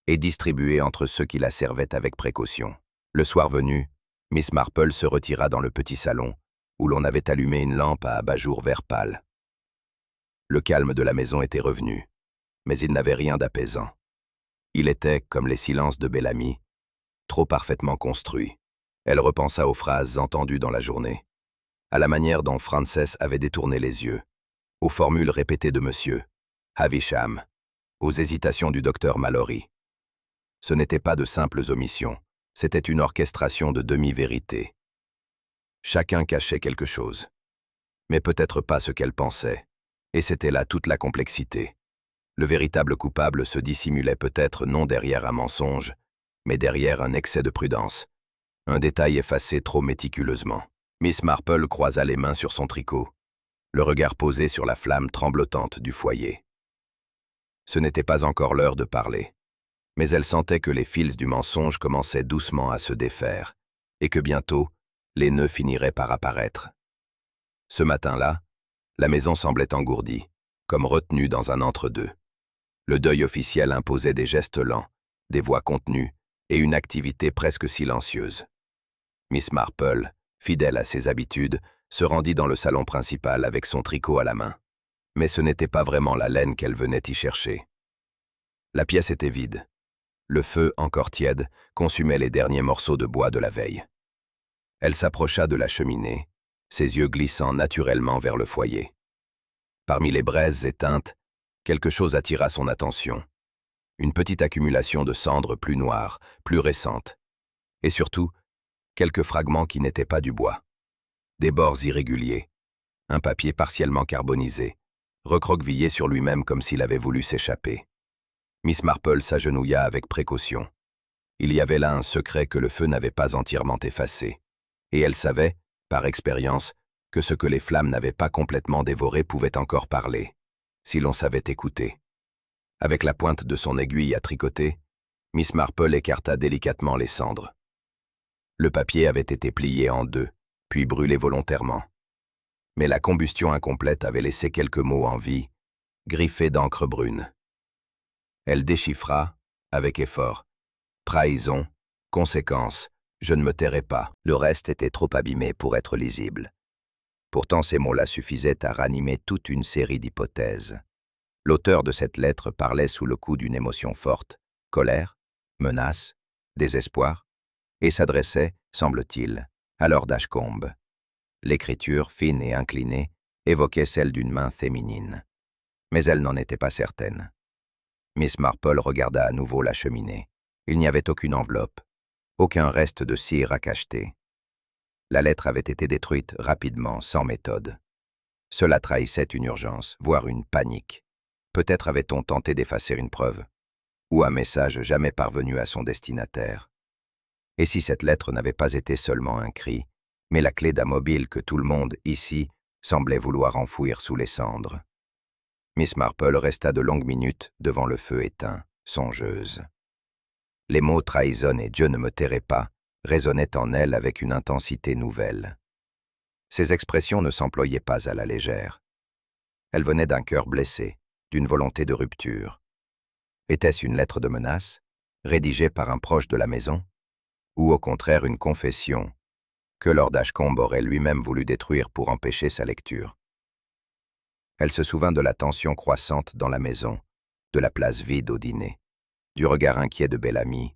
et distribuée entre ceux qui la servaient avec précaution. Le soir venu, Miss Marple se retira dans le petit salon, où l'on avait allumé une lampe à abat-jour vert pâle. Le calme de la maison était revenu, mais il n'avait rien d'apaisant. Il était, comme les silences de Bellamy, trop parfaitement construit. Elle repensa aux phrases entendues dans la journée, à la manière dont Frances avait détourné les yeux, aux formules répétées de M. Havisham, aux hésitations du docteur Mallory. Ce n'étaient pas de simples omissions, c'était une orchestration de demi-vérités. Chacun cachait quelque chose, mais peut-être pas ce qu'elle pensait, et c'était là toute la complexité. Le véritable coupable se dissimulait peut-être non derrière un mensonge, mais derrière un excès de prudence, un détail effacé trop méticuleusement. Miss Marple croisa les mains sur son tricot, le regard posé sur la flamme tremblotante du foyer. Ce n'était pas encore l'heure de parler, mais elle sentait que les fils du mensonge commençaient doucement à se défaire, et que bientôt, les nœuds finiraient par apparaître. Ce matin-là, la maison semblait engourdie, comme retenue dans un entre-deux. Le deuil officiel imposait des gestes lents, des voix contenues et une activité presque silencieuse. Miss Marple, fidèle à ses habitudes, se rendit dans le salon principal avec son tricot à la main. Mais ce n'était pas vraiment la laine qu'elle venait y chercher. La pièce était vide. Le feu, encore tiède, consumait les derniers morceaux de bois de la veille. Elle s'approcha de la cheminée, ses yeux glissant naturellement vers le foyer. Parmi les braises éteintes, quelque chose attira son attention. Une petite accumulation de cendres plus noires, plus récentes. Et surtout, quelques fragments qui n'étaient pas du bois. Des bords irréguliers, un papier partiellement carbonisé, recroquevillé sur lui-même comme s'il avait voulu s'échapper. Miss Marple s'agenouilla avec précaution. Il y avait là un secret que le feu n'avait pas entièrement effacé, et elle savait, par expérience, que ce que les flammes n'avaient pas complètement dévoré pouvait encore parler, si l'on savait écouter. Avec la pointe de son aiguille à tricoter, Miss Marple écarta délicatement les cendres. Le papier avait été plié en deux, puis brûlé volontairement. Mais la combustion incomplète avait laissé quelques mots en vie, griffés d'encre brune. Elle déchiffra, avec effort, « Trahison, conséquence, je ne me tairai pas ». Le reste était trop abîmé pour être lisible. Pourtant ces mots-là suffisaient à ranimer toute une série d'hypothèses. L'auteur de cette lettre parlait sous le coup d'une émotion forte, colère, menace, désespoir, et s'adressait, semble-t-il, à Lord Ashcombe. L'écriture, fine et inclinée, évoquait celle d'une main féminine. Mais elle n'en était pas certaine. Miss Marple regarda à nouveau la cheminée. Il n'y avait aucune enveloppe, aucun reste de cire à cacheter. La lettre avait été détruite rapidement, sans méthode. Cela trahissait une urgence, voire une panique. Peut-être avait-on tenté d'effacer une preuve, ou un message jamais parvenu à son destinataire. Et si cette lettre n'avait pas été seulement un cri, mais la clé d'un mobile que tout le monde, ici, semblait vouloir enfouir sous les cendres. Miss Marple resta de longues minutes devant le feu éteint, songeuse. Les mots « trahison » et « Dieu ne me tairait pas » résonnaient en elle avec une intensité nouvelle. Ces expressions ne s'employaient pas à la légère. Elles venaient d'un cœur blessé, d'une volonté de rupture. Était-ce une lettre de menace, rédigée par un proche de la maison, ou au contraire une confession que Lord Ashcombe aurait lui-même voulu détruire pour empêcher sa lecture? Elle se souvint de la tension croissante dans la maison, de la place vide au dîner, du regard inquiet de Bellamy,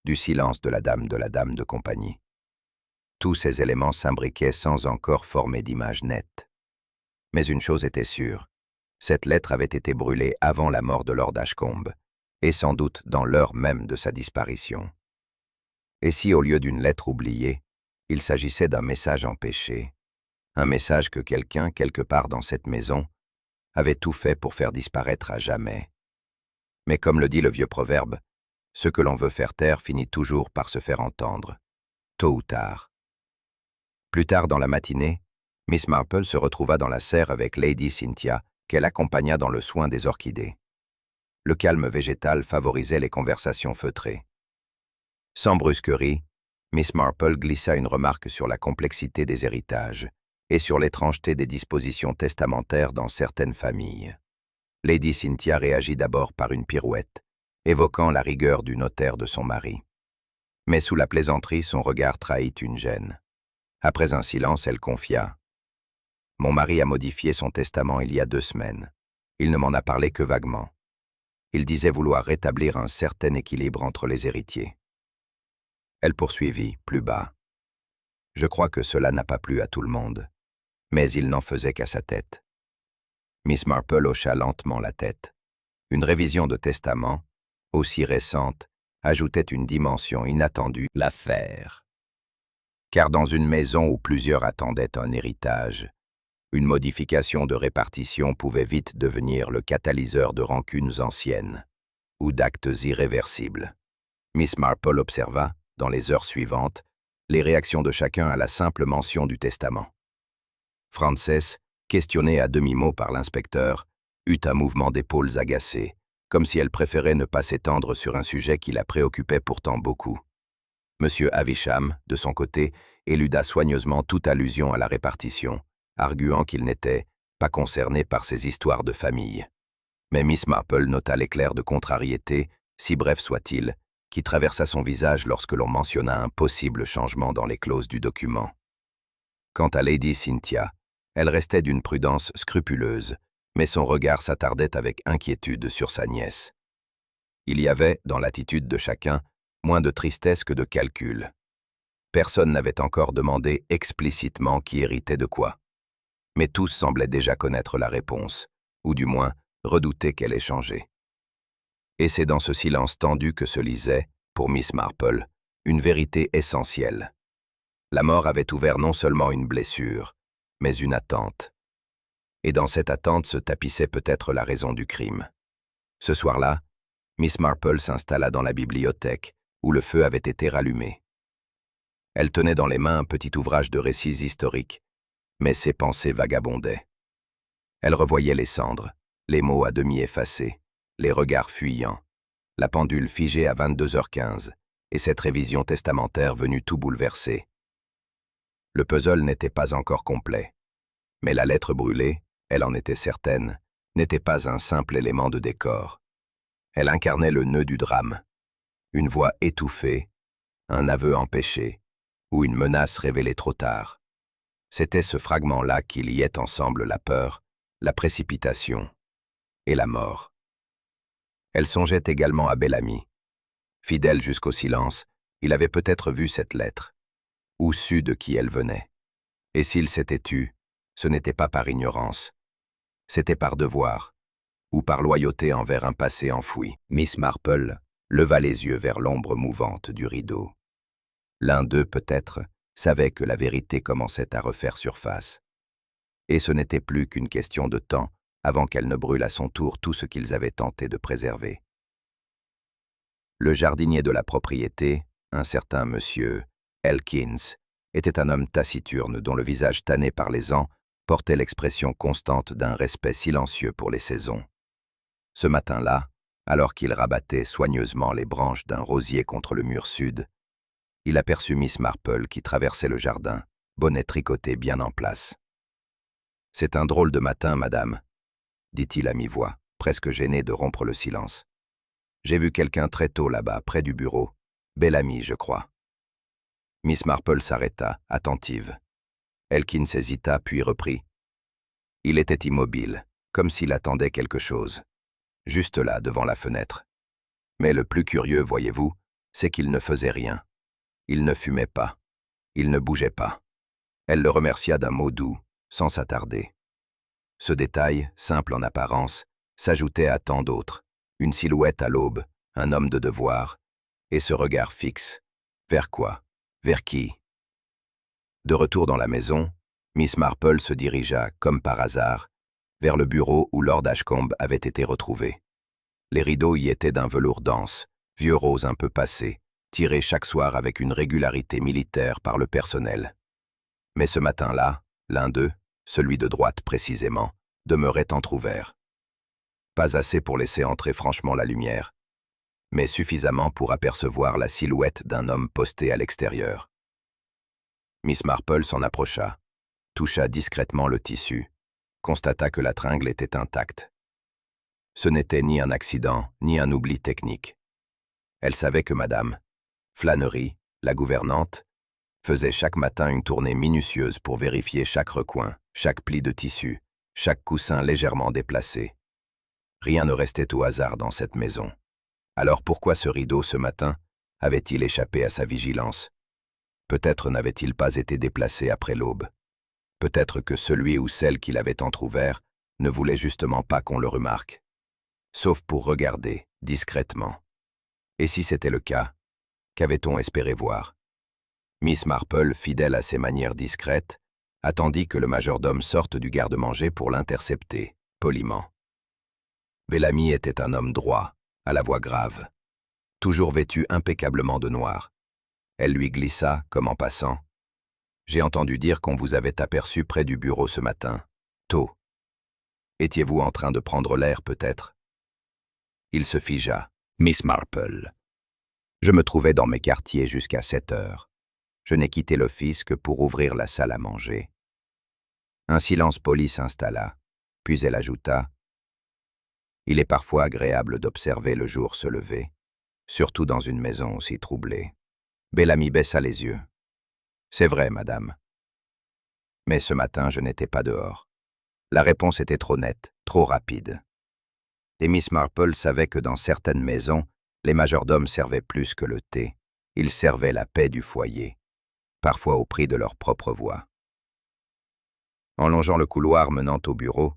du silence de la dame de compagnie. Tous ces éléments s'imbriquaient sans encore former d'image nette. Mais une chose était sûre, cette lettre avait été brûlée avant la mort de Lord Ashcombe, et sans doute dans l'heure même de sa disparition. Et si, au lieu d'une lettre oubliée, il s'agissait d'un message empêché, un message que quelqu'un, quelque part dans cette maison, avait tout fait pour faire disparaître à jamais. Mais comme le dit le vieux proverbe, ce que l'on veut faire taire finit toujours par se faire entendre, tôt ou tard. Plus tard dans la matinée, Miss Marple se retrouva dans la serre avec Lady Cynthia, qu'elle accompagna dans le soin des orchidées. Le calme végétal favorisait les conversations feutrées. Sans brusquerie, Miss Marple glissa une remarque sur la complexité des héritages et sur l'étrangeté des dispositions testamentaires dans certaines familles. Lady Cynthia réagit d'abord par une pirouette, évoquant la rigueur du notaire de son mari. Mais sous la plaisanterie, son regard trahit une gêne. Après un silence, elle confia « Mon mari a modifié son testament il y a 2 semaines. Il ne m'en a parlé que vaguement. Il disait vouloir rétablir un certain équilibre entre les héritiers. » Elle poursuivit, plus bas. « Je crois que cela n'a pas plu à tout le monde, mais il n'en faisait qu'à sa tête. » Miss Marple hocha lentement la tête. Une révision de testament, aussi récente, ajoutait une dimension inattendue à l'affaire. Car dans une maison où plusieurs attendaient un héritage, une modification de répartition pouvait vite devenir le catalyseur de rancunes anciennes ou d'actes irréversibles. Miss Marple observa, dans les heures suivantes, les réactions de chacun à la simple mention du testament. Frances, questionnée à demi-mot par l'inspecteur, eut un mouvement d'épaules agacé, comme si elle préférait ne pas s'étendre sur un sujet qui la préoccupait pourtant beaucoup. M. Havisham, de son côté, éluda soigneusement toute allusion à la répartition, arguant qu'il n'était pas concerné par ces histoires de famille. Mais Miss Marple nota l'éclair de contrariété, si bref soit-il, qui traversa son visage lorsque l'on mentionna un possible changement dans les clauses du document. Quant à Lady Cynthia, elle restait d'une prudence scrupuleuse, mais son regard s'attardait avec inquiétude sur sa nièce. Il y avait, dans l'attitude de chacun, moins de tristesse que de calcul. Personne n'avait encore demandé explicitement qui héritait de quoi. Mais tous semblaient déjà connaître la réponse, ou du moins redouter qu'elle ait changé. Et c'est dans ce silence tendu que se lisait, pour Miss Marple, une vérité essentielle. La mort avait ouvert non seulement une blessure, mais une attente. Et dans cette attente se tapissait peut-être la raison du crime. Ce soir-là, Miss Marple s'installa dans la bibliothèque, où le feu avait été rallumé. Elle tenait dans les mains un petit ouvrage de récits historiques, mais ses pensées vagabondaient. Elle revoyait les cendres, les mots à demi effacés, les regards fuyants, la pendule figée à 22h15, et cette révision testamentaire venue tout bouleverser. Le puzzle n'était pas encore complet, mais la lettre brûlée, elle en était certaine, n'était pas un simple élément de décor. Elle incarnait le nœud du drame, une voix étouffée, un aveu empêché, ou une menace révélée trop tard. C'était ce fragment-là qui liait ensemble la peur, la précipitation et la mort. Elle songeait également à Bellamy. Fidèle jusqu'au silence, il avait peut-être vu cette lettre, ou su de qui elle venait. Et s'il s'était tu, ce n'était pas par ignorance, c'était par devoir, ou par loyauté envers un passé enfoui. Miss Marple leva les yeux vers l'ombre mouvante du rideau. L'un d'eux, peut-être, savait que la vérité commençait à refaire surface. Et ce n'était plus qu'une question de temps avant qu'elle ne brûle à son tour tout ce qu'ils avaient tenté de préserver. Le jardinier de la propriété, un certain monsieur Elkins, était un homme taciturne dont le visage tanné par les ans portait l'expression constante d'un respect silencieux pour les saisons. Ce matin-là, alors qu'il rabattait soigneusement les branches d'un rosier contre le mur sud, il aperçut Miss Marple qui traversait le jardin, bonnet tricoté bien en place. « C'est un drôle de matin, madame, » dit-il à mi-voix, presque gêné de rompre le silence. « J'ai vu quelqu'un très tôt là-bas, près du bureau. Bellamy, je crois. » Miss Marple s'arrêta, attentive. Elkins hésita, puis reprit. Il était immobile, comme s'il attendait quelque chose, juste là, devant la fenêtre. Mais le plus curieux, voyez-vous, c'est qu'il ne faisait rien. Il ne fumait pas. Il ne bougeait pas. Elle le remercia d'un mot doux, sans s'attarder. Ce détail, simple en apparence, s'ajoutait à tant d'autres. Une silhouette à l'aube, un homme de devoir, et ce regard fixe. Vers quoi? Vers qui? De retour dans la maison, Miss Marple se dirigea, comme par hasard, vers le bureau où Lord Ashcombe avait été retrouvé. Les rideaux y étaient d'un velours dense, vieux rose un peu passé, tiré chaque soir avec une régularité militaire par le personnel. Mais ce matin-là, l'un d'eux, celui de droite précisément, demeurait entrouvert. Pas assez pour laisser entrer franchement la lumière, mais suffisamment pour apercevoir la silhouette d'un homme posté à l'extérieur. Miss Marple s'en approcha, toucha discrètement le tissu, constata que la tringle était intacte. Ce n'était ni un accident, ni un oubli technique. Elle savait que Madame Flannery, la gouvernante, faisait chaque matin une tournée minutieuse pour vérifier chaque recoin, chaque pli de tissu, chaque coussin légèrement déplacé. Rien ne restait au hasard dans cette maison. Alors pourquoi ce rideau, ce matin, avait-il échappé à sa vigilance? Peut-être n'avait-il pas été déplacé après l'aube. Peut-être que celui ou celle qui l'avait entrouvert ne voulait justement pas qu'on le remarque. Sauf pour regarder, discrètement. Et si c'était le cas, qu'avait-on espéré voir? Miss Marple, fidèle à ses manières discrètes, attendit que le majordome sorte du garde-manger pour l'intercepter, poliment. Bellamy était un homme droit, à la voix grave, toujours vêtu impeccablement de noir. Elle lui glissa, comme en passant. « J'ai entendu dire qu'on vous avait aperçu près du bureau ce matin, tôt. Étiez-vous en train de prendre l'air, peut-être ?» Il se figea. « Miss Marple. Je me trouvais dans mes quartiers jusqu'à 7 heures. Je n'ai quitté l'office que pour ouvrir la salle à manger. » Un silence poli s'installa, puis elle ajouta. « Il est parfois agréable d'observer le jour se lever, surtout dans une maison aussi troublée. » Bellamy baissa les yeux. « C'est vrai, madame. Mais ce matin, je n'étais pas dehors. La réponse était trop nette, trop rapide. Et Miss Marple savait que dans certaines maisons, les majordomes servaient plus que le thé. Ils servaient la paix du foyer, parfois au prix de leur propre voix. En longeant le couloir menant au bureau,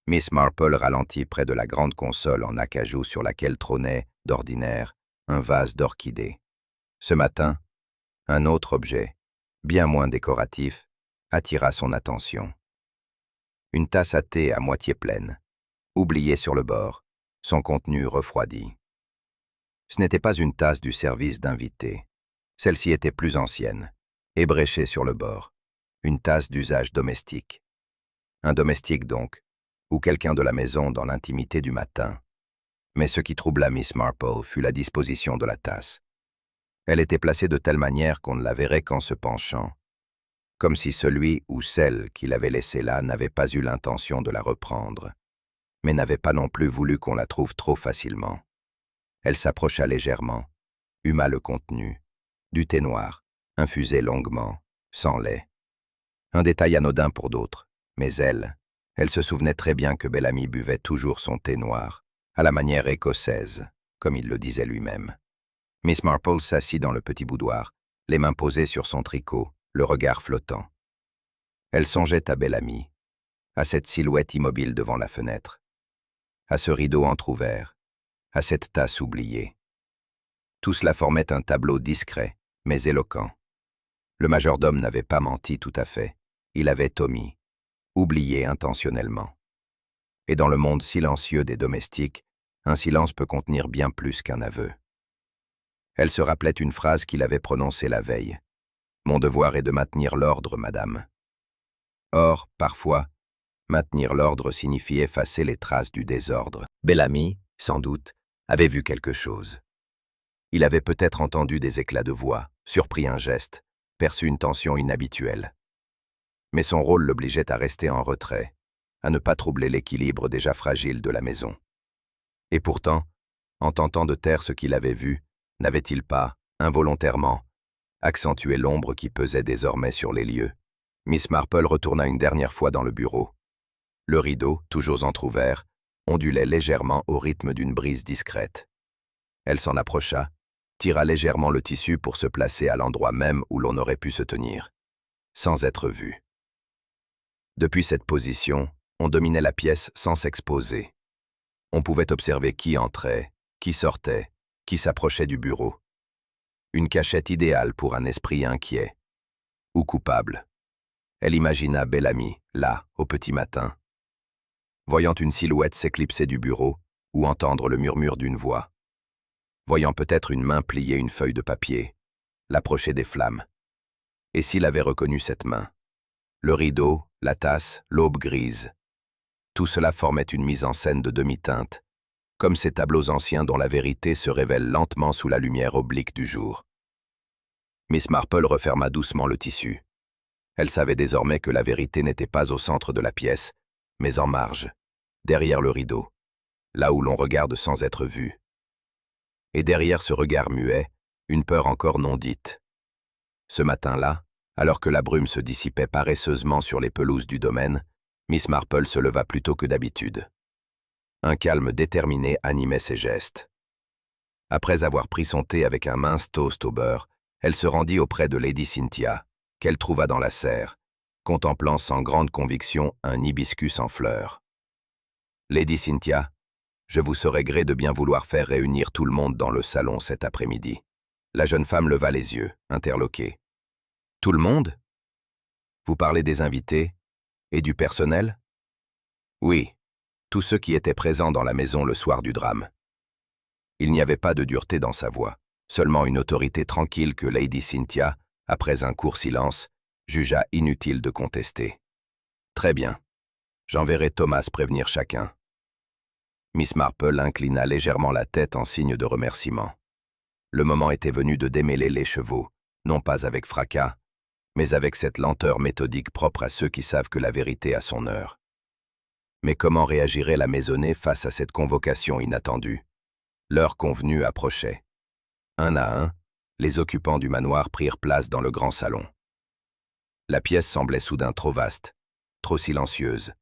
Miss Marple ralentit près de la grande console en acajou sur laquelle trônait, d'ordinaire, un vase d'orchidées. Ce matin, un autre objet, bien moins décoratif, attira son attention. Une tasse à thé à moitié pleine, oubliée sur le bord, son contenu refroidi. Ce n'était pas une tasse du service d'invités. Celle-ci était plus ancienne, ébréchée sur le bord, une tasse d'usage domestique. Un domestique donc, ou quelqu'un de la maison dans l'intimité du matin. Mais ce qui troubla Miss Marple fut la disposition de la tasse. Elle était placée de telle manière qu'on ne la verrait qu'en se penchant, comme si celui ou celle qui l'avait laissée là n'avait pas eu l'intention de la reprendre, mais n'avait pas non plus voulu qu'on la trouve trop facilement. Elle s'approcha légèrement, huma le contenu, du thé noir, infusé longuement, sans lait. Un détail anodin pour d'autres, mais elle se souvenait très bien que Bellamy buvait toujours son thé noir, à la manière écossaise, comme il le disait lui-même. Miss Marple s'assit dans le petit boudoir, les mains posées sur son tricot, le regard flottant. Elle songeait à Bellamy, à cette silhouette immobile devant la fenêtre, à ce rideau entrouvert, à cette tasse oubliée. Tout cela formait un tableau discret, mais éloquent. Le majordome n'avait pas menti tout à fait, il avait omis, oublié intentionnellement. Et dans le monde silencieux des domestiques, un silence peut contenir bien plus qu'un aveu. Elle se rappelait une phrase qu'il avait prononcée la veille. « Mon devoir est de maintenir l'ordre, madame. » Or, parfois, Maintenir l'ordre signifiait effacer les traces du désordre. Bellamy, sans doute, avait vu quelque chose. Il avait peut-être entendu des éclats de voix, surpris un geste, perçu une tension inhabituelle. Mais son rôle l'obligeait à rester en retrait, à ne pas troubler l'équilibre déjà fragile de la maison. Et pourtant, en tentant de taire ce qu'il avait vu, n'avait-il pas, involontairement, accentué l'ombre qui pesait désormais sur les lieux? Miss Marple retourna une dernière fois dans le bureau. Le rideau, toujours entrouvert, ondulait légèrement au rythme d'une brise discrète. Elle s'en approcha, tira légèrement le tissu pour se placer à l'endroit même où l'on aurait pu se tenir, sans être vue. Depuis cette position, on dominait la pièce sans s'exposer. On pouvait observer qui entrait, qui sortait, qui s'approchait du bureau. Une cachette idéale pour un esprit inquiet ou coupable. Elle imagina Bellamy, là, au petit matin, voyant une silhouette s'éclipser du bureau ou entendre le murmure d'une voix, voyant peut-être une main plier une feuille de papier, l'approcher des flammes. Et s'il avait reconnu cette main? Le rideau, la tasse, l'aube grise. Tout cela formait une mise en scène de demi-teinte, comme ces tableaux anciens dont la vérité se révèle lentement sous la lumière oblique du jour. Miss Marple referma doucement le tissu. Elle savait désormais que la vérité n'était pas au centre de la pièce, mais en marge, derrière le rideau, là où l'on regarde sans être vu. Et derrière ce regard muet, une peur encore non dite. Ce matin-là, alors que la brume se dissipait paresseusement sur les pelouses du domaine, Miss Marple se leva plus tôt que d'habitude. Un calme déterminé animait ses gestes. Après avoir pris son thé avec un mince toast au beurre, elle se rendit auprès de Lady Cynthia, qu'elle trouva dans la serre, contemplant sans grande conviction un hibiscus en fleurs. « Lady Cynthia, je vous saurai gré de bien vouloir faire réunir tout le monde dans le salon cet après-midi. » La jeune femme leva les yeux, interloquée. « Tout le monde? Vous parlez des invités et du personnel? » « Oui, tous ceux qui étaient présents dans la maison le soir du drame. » Il n'y avait pas de dureté dans sa voix, seulement une autorité tranquille que Lady Cynthia, après un court silence, jugea inutile de contester. « Très bien. J'enverrai Thomas prévenir chacun. » Miss Marple inclina légèrement la tête en signe de remerciement. Le moment était venu de démêler les chevaux, non pas avec fracas, mais avec cette lenteur méthodique propre à ceux qui savent que la vérité a son heure. Mais comment réagirait la maisonnée face à cette convocation inattendue? L'heure convenue approchait. Un à un, les occupants du manoir prirent place dans le grand salon. La pièce semblait soudain trop vaste, trop silencieuse,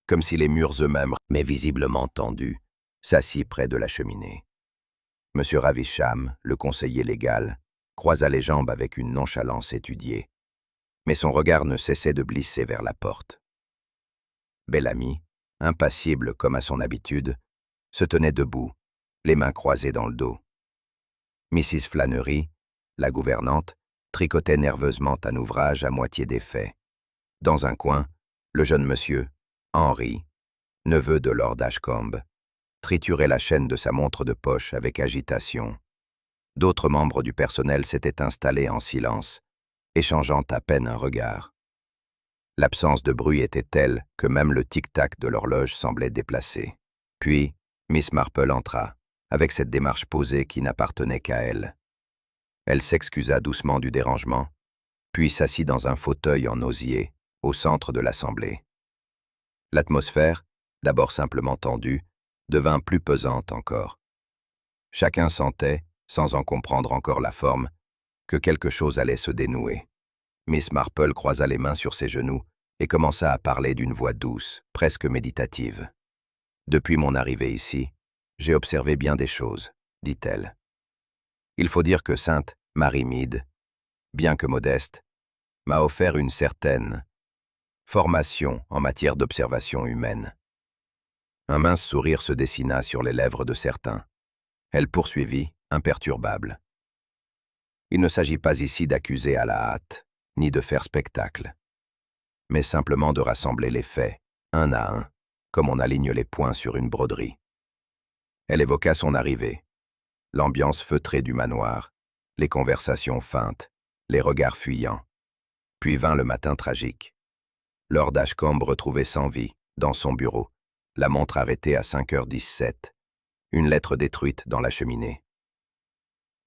comme si les murs eux-mêmes, mais visiblement tendus, s'assit près de la cheminée. Monsieur Ravisham, le conseiller légal, croisa les jambes avec une nonchalance étudiée, mais son regard ne cessait de glisser vers la porte. Bellamy, impassible comme à son habitude, se tenait debout, les mains croisées dans le dos. Mrs. Flannery, la gouvernante, tricotait nerveusement un ouvrage à moitié défait. Dans un coin, le jeune monsieur, Henry, neveu de Lord Ashcombe, triturait la chaîne de sa montre de poche avec agitation. D'autres membres du personnel s'étaient installés en silence, échangeant à peine un regard. L'absence de bruit était telle que même le tic-tac de l'horloge semblait déplacé. Puis, Miss Marple entra, avec cette démarche posée qui n'appartenait qu'à elle. Elle s'excusa doucement du dérangement, puis s'assit dans un fauteuil en osier, au centre de l'assemblée. L'atmosphère, d'abord simplement tendue, devint plus pesante encore. Chacun sentait, sans en comprendre encore la forme, que quelque chose allait se dénouer. Miss Marple croisa les mains sur ses genoux et commença à parler d'une voix douce, presque méditative. « Depuis mon arrivée ici, j'ai observé bien des choses, dit-elle. Il faut dire que Sainte Marie Mead, bien que modeste, m'a offert une certaine formation en matière d'observation humaine. » Un mince sourire se dessina sur les lèvres de certains. Elle poursuivit, imperturbable. « Il ne s'agit pas ici d'accuser à la hâte, ni de faire spectacle, mais simplement de rassembler les faits, un à un, comme on aligne les points sur une broderie. » Elle évoqua son arrivée, l'ambiance feutrée du manoir, les conversations feintes, les regards fuyants. Puis vint le matin tragique. Lord Ashcombe retrouvé sans vie, dans son bureau, la montre arrêtée à 5h17, une lettre détruite dans la cheminée.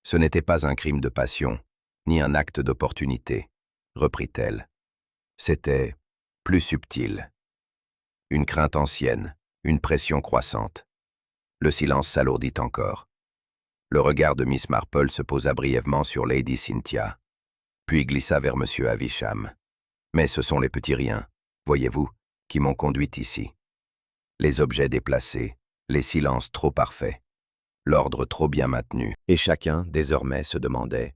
Ce n'était pas un crime de passion, ni un acte d'opportunité, reprit-elle. C'était plus subtil. Une crainte ancienne, une pression croissante. Le silence s'alourdit encore. Le regard de Miss Marple se posa brièvement sur Lady Cynthia, puis glissa vers M. Havisham. Mais ce sont les petits riens, voyez-vous, qui m'ont conduite ici. Les objets déplacés, les silences trop parfaits, l'ordre trop bien maintenu. Et chacun, désormais, se demandait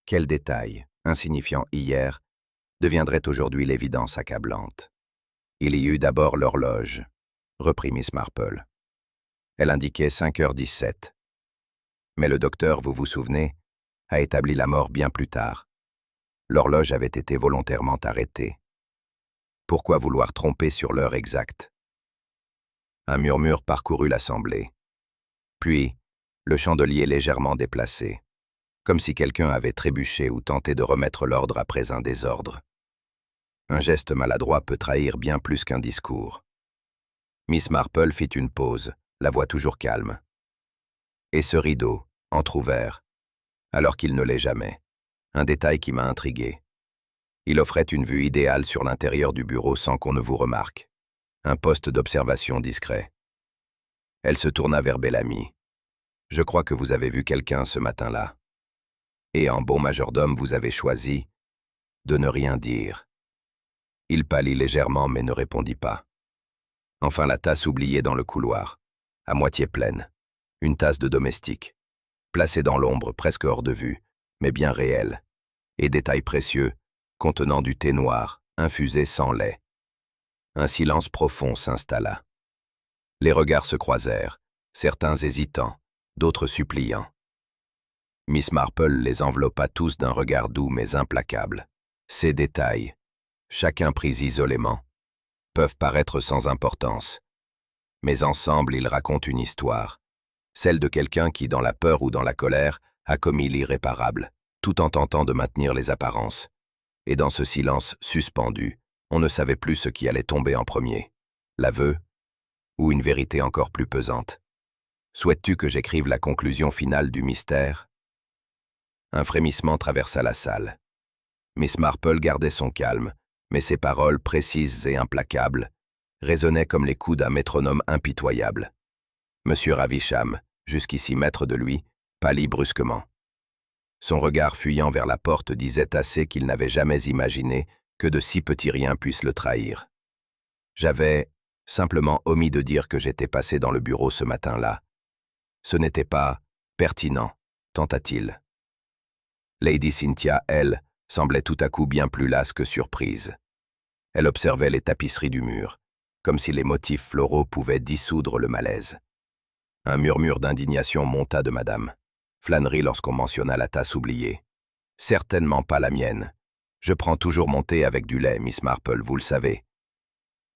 quel détail, insignifiant hier, deviendrait aujourd'hui l'évidence accablante. Il y eut d'abord l'horloge, reprit Miss Marple. Elle indiquait 5h17. Mais le docteur, vous vous souvenez, a établi la mort bien plus tard. L'horloge avait été volontairement arrêtée. Pourquoi vouloir tromper sur l'heure exacte? Un murmure parcourut l'assemblée. Puis, le chandelier légèrement déplacé, comme si quelqu'un avait trébuché ou tenté de remettre l'ordre après un désordre. Un geste maladroit peut trahir bien plus qu'un discours. Miss Marple fit une pause, la voix toujours calme. Et ce rideau, entr'ouvert, alors qu'il ne l'est jamais, un détail qui m'a intrigué. Il offrait une vue idéale sur l'intérieur du bureau sans qu'on ne vous remarque. Un poste d'observation discret. Elle se tourna vers Bellamy. « Je crois que vous avez vu quelqu'un ce matin-là. Et en bon majordome, vous avez choisi de ne rien dire. » Il pâlit légèrement mais ne répondit pas. Enfin la tasse oubliée dans le couloir, à moitié pleine. Une tasse de domestique, placée dans l'ombre presque hors de vue, mais bien réelle. Et détail précieux, contenant du thé noir, infusé sans lait. Un silence profond s'installa. Les regards se croisèrent, certains hésitants, d'autres suppliants. Miss Marple les enveloppa tous d'un regard doux mais implacable. Ces détails, chacun pris isolément, peuvent paraître sans importance. Mais ensemble, ils racontent une histoire, celle de quelqu'un qui, dans la peur ou dans la colère, a commis l'irréparable, tout en tentant de maintenir les apparences. Et dans ce silence suspendu, on ne savait plus ce qui allait tomber en premier, l'aveu ou une vérité encore plus pesante. Souhaites-tu que j'écrive la conclusion finale du mystère? Un frémissement traversa la salle. Miss Marple gardait son calme, mais ses paroles, précises et implacables, résonnaient comme les coups d'un métronome impitoyable. Monsieur Havisham, jusqu'ici maître de lui, pâlit brusquement. Son regard fuyant vers la porte disait assez qu'il n'avait jamais imaginé que de si petits riens puissent le trahir. J'avais simplement omis de dire que j'étais passé dans le bureau ce matin-là. Ce n'était pas pertinent, tenta-t-il. Lady Cynthia, elle, semblait tout à coup bien plus lasse que surprise. Elle observait les tapisseries du mur, comme si les motifs floraux pouvaient dissoudre le malaise. Un murmure d'indignation monta de madame. Flânerie lorsqu'on mentionna la tasse oubliée. Certainement pas la mienne. Je prends toujours mon thé avec du lait, Miss Marple, vous le savez.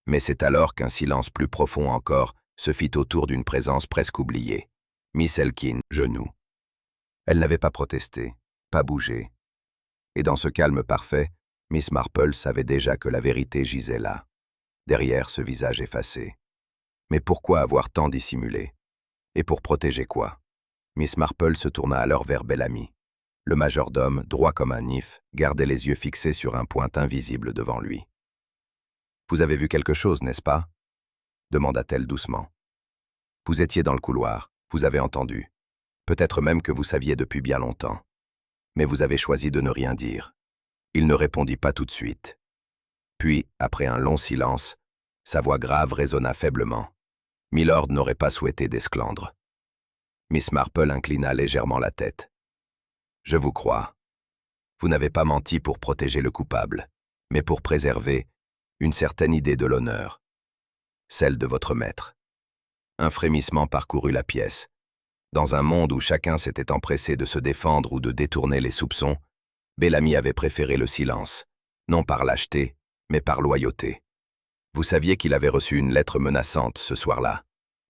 Mais c'est alors qu'un silence plus profond encore se fit autour d'une présence presque oubliée. Miss Elkin, genoux. Elle n'avait pas protesté, pas bougé. Et dans ce calme parfait, Miss Marple savait déjà que la vérité gisait là, derrière ce visage effacé. Mais pourquoi avoir tant dissimulé? Et pour protéger quoi? Miss Marple se tourna alors vers Bellamy. Le majordome, droit comme un if, gardait les yeux fixés sur un point invisible devant lui. « Vous avez vu quelque chose, n'est-ce pas » demanda-t-elle doucement. « Vous étiez dans le couloir, vous avez entendu. Peut-être même que vous saviez depuis bien longtemps. Mais vous avez choisi de ne rien dire. » Il ne répondit pas tout de suite. Puis, après un long silence, sa voix grave résonna faiblement. Milord n'aurait pas souhaité d'esclandre. Miss Marple inclina légèrement la tête. « Je vous crois. Vous n'avez pas menti pour protéger le coupable, mais pour préserver une certaine idée de l'honneur, celle de votre maître. » Un frémissement parcourut la pièce. Dans un monde où chacun s'était empressé de se défendre ou de détourner les soupçons, Bellamy avait préféré le silence, non par lâcheté, mais par loyauté. « Vous saviez qu'il avait reçu une lettre menaçante ce soir-là, »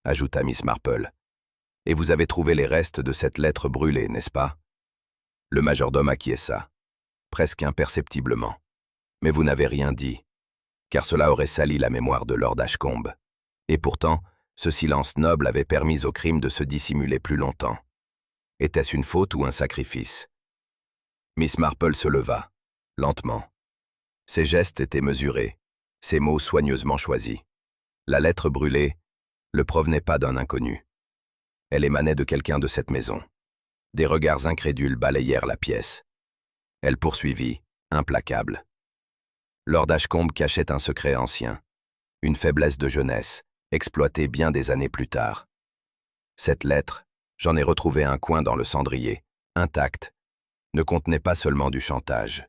ajouta Miss Marple. « Et vous avez trouvé les restes de cette lettre brûlée, n'est-ce pas ?» Le majordome acquiesça, presque imperceptiblement. « Mais vous n'avez rien dit. » car cela aurait sali la mémoire de Lord Ashcombe. Et pourtant, ce silence noble avait permis au crime de se dissimuler plus longtemps. Était-ce une faute ou un sacrifice? Miss Marple se leva, lentement. Ses gestes étaient mesurés, ses mots soigneusement choisis. La lettre brûlée ne provenait pas d'un inconnu. Elle émanait de quelqu'un de cette maison. Des regards incrédules balayèrent la pièce. Elle poursuivit, implacable. Lord Ashcombe cachait un secret ancien, une faiblesse de jeunesse, exploitée bien des années plus tard. Cette lettre, j'en ai retrouvé un coin dans le cendrier, intacte, ne contenait pas seulement du chantage,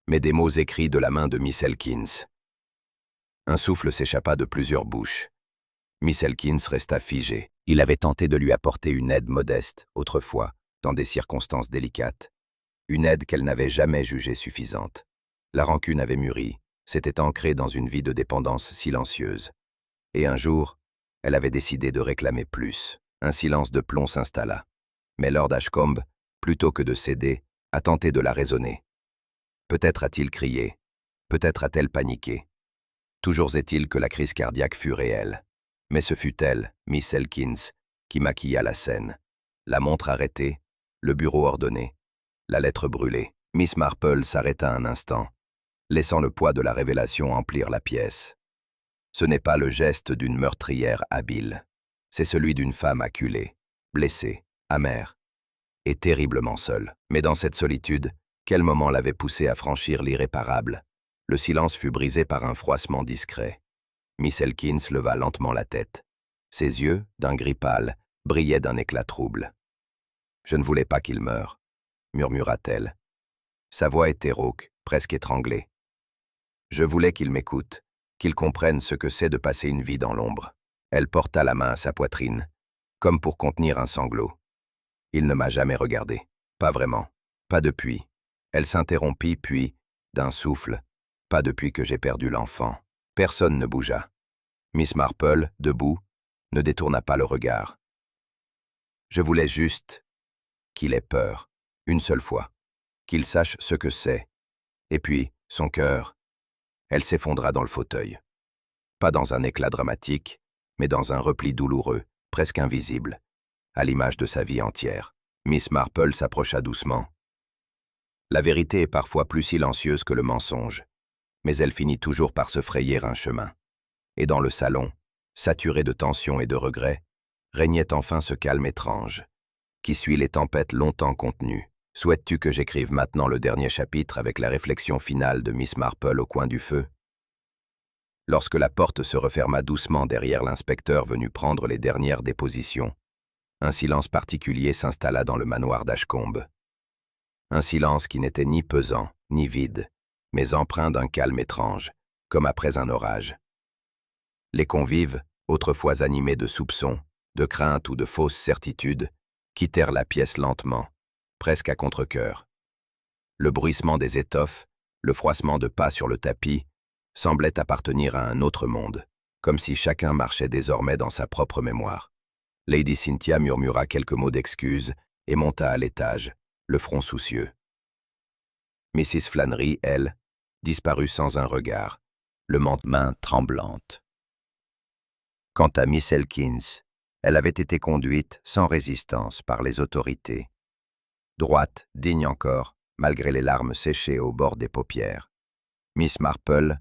mais des mots écrits de la main de Miss Elkins. Un souffle s'échappa de plusieurs bouches. Miss Elkins resta figée. Il avait tenté de lui apporter une aide modeste, autrefois, dans des circonstances délicates. Une aide qu'elle n'avait jamais jugée suffisante. La rancune avait mûri, s'était ancrée dans une vie de dépendance silencieuse. Et un jour, elle avait décidé de réclamer plus. Un silence de plomb s'installa. Mais Lord Ashcombe, plutôt que de céder, a tenté de la raisonner. Peut-être a-t-il crié, peut-être a-t-elle paniqué. Toujours est-il que la crise cardiaque fut réelle. Mais ce fut elle, Miss Elkins, qui maquilla la scène. La montre arrêtée, le bureau ordonné, la lettre brûlée. Miss Marple s'arrêta un instant, laissant le poids de la révélation emplir la pièce. Ce n'est pas le geste d'une meurtrière habile. C'est celui d'une femme acculée, blessée, amère, et terriblement seule. Mais dans cette solitude, quel moment l'avait poussée à franchir l'irréparable? Le silence fut brisé par un froissement discret. Miss Elkins leva lentement la tête. Ses yeux, d'un gris pâle, brillaient d'un éclat trouble. « Je ne voulais pas qu'il meure », murmura-t-elle. Sa voix était rauque, presque étranglée. « Je voulais qu'il m'écoute, qu'il comprenne ce que c'est de passer une vie dans l'ombre. » Elle porta la main à sa poitrine, comme pour contenir un sanglot. « Il ne m'a jamais regardé. Pas vraiment. Pas depuis. » Elle s'interrompit, puis, d'un souffle, « Pas depuis que j'ai perdu l'enfant. » Personne ne bougea. Miss Marple, debout, ne détourna pas le regard. « Je voulais juste qu'il ait peur, une seule fois, qu'il sache ce que c'est. » Et puis, son cœur, elle s'effondra dans le fauteuil. Pas dans un éclat dramatique, mais dans un repli douloureux, presque invisible, à l'image de sa vie entière. Miss Marple s'approcha doucement. La vérité est parfois plus silencieuse que le mensonge, mais elle finit toujours par se frayer un chemin. Et dans le salon, saturé de tension et de regrets, régnait enfin ce calme étrange, qui suit les tempêtes longtemps contenues. Souhaites-tu que j'écrive maintenant le dernier chapitre avec la réflexion finale de Miss Marple au coin du feu? Lorsque la porte se referma doucement derrière l'inspecteur venu prendre les dernières dépositions, un silence particulier s'installa dans le manoir d'Ashcombe. Un silence qui n'était ni pesant, ni vide, mais empreint d'un calme étrange, comme après un orage. Les convives, autrefois animés de soupçons, de craintes ou de fausses certitudes, quittèrent la pièce lentement, presque à contre-cœur. Le bruissement des étoffes, le froissement de pas sur le tapis, semblaient appartenir à un autre monde, comme si chacun marchait désormais dans sa propre mémoire. Lady Cynthia murmura quelques mots d'excuse et monta à l'étage, le front soucieux. Mrs. Flannery, elle, disparut sans un regard, le main tremblante. Quant à Miss Elkins, elle avait été conduite sans résistance par les autorités. Droite, digne encore, malgré les larmes séchées au bord des paupières. Miss Marple,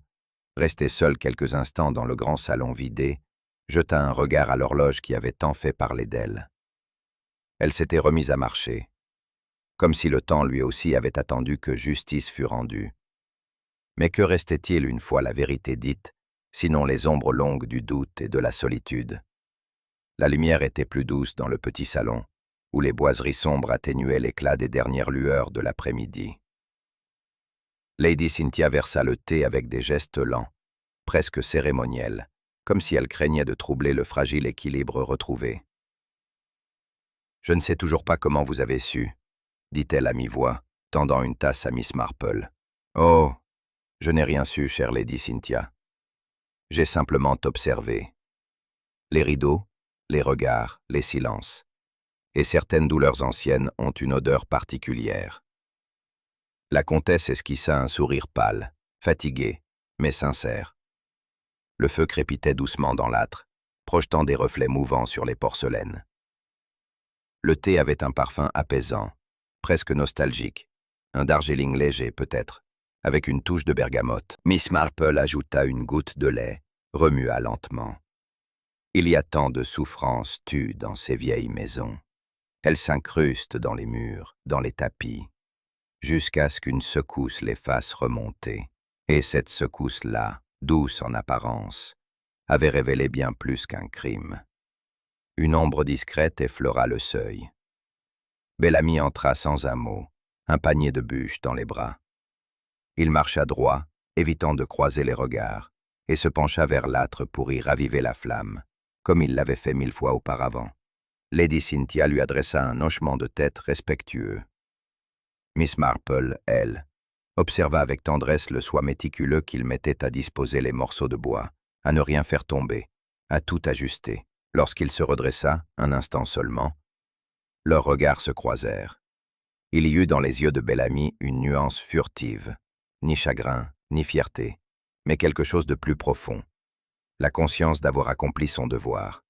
restée seule quelques instants dans le grand salon vidé, jeta un regard à l'horloge qui avait tant fait parler d'elle. Elle s'était remise à marcher, comme si le temps lui aussi avait attendu que justice fût rendue. Mais que restait-il une fois la vérité dite, sinon les ombres longues du doute et de la solitude? La lumière était plus douce dans le petit salon, où les boiseries sombres atténuaient l'éclat des dernières lueurs de l'après-midi. Lady Cynthia versa le thé avec des gestes lents, presque cérémoniels, comme si elle craignait de troubler le fragile équilibre retrouvé. « Je ne sais toujours pas comment vous avez su, » dit-elle à mi-voix, tendant une tasse à Miss Marple. « Oh, je n'ai rien su, chère Lady Cynthia. J'ai simplement observé. Les rideaux, les regards, les silences. Et certaines douleurs anciennes ont une odeur particulière. » La comtesse esquissa un sourire pâle, fatigué, mais sincère. Le feu crépitait doucement dans l'âtre, projetant des reflets mouvants sur les porcelaines. Le thé avait un parfum apaisant, presque nostalgique, un darjeeling léger peut-être, avec une touche de bergamote. Miss Marple ajouta une goutte de lait, remua lentement. Il y a tant de souffrances tues dans ces vieilles maisons. Elles s'incrustent dans les murs, dans les tapis, jusqu'à ce qu'une secousse les fasse remonter. Et cette secousse-là, douce en apparence, avait révélé bien plus qu'un crime. Une ombre discrète effleura le seuil. Bellamy entra sans un mot, un panier de bûches dans les bras. Il marcha droit, évitant de croiser les regards, et se pencha vers l'âtre pour y raviver la flamme, comme il l'avait fait 1000 fois auparavant. Lady Cynthia lui adressa un hochement de tête respectueux. Miss Marple, elle, observa avec tendresse le soin méticuleux qu'il mettait à disposer les morceaux de bois, à ne rien faire tomber, à tout ajuster. Lorsqu'il se redressa, un instant seulement, leurs regards se croisèrent. Il y eut dans les yeux de Bellamy une nuance furtive, ni chagrin, ni fierté, mais quelque chose de plus profond, la conscience d'avoir accompli son devoir.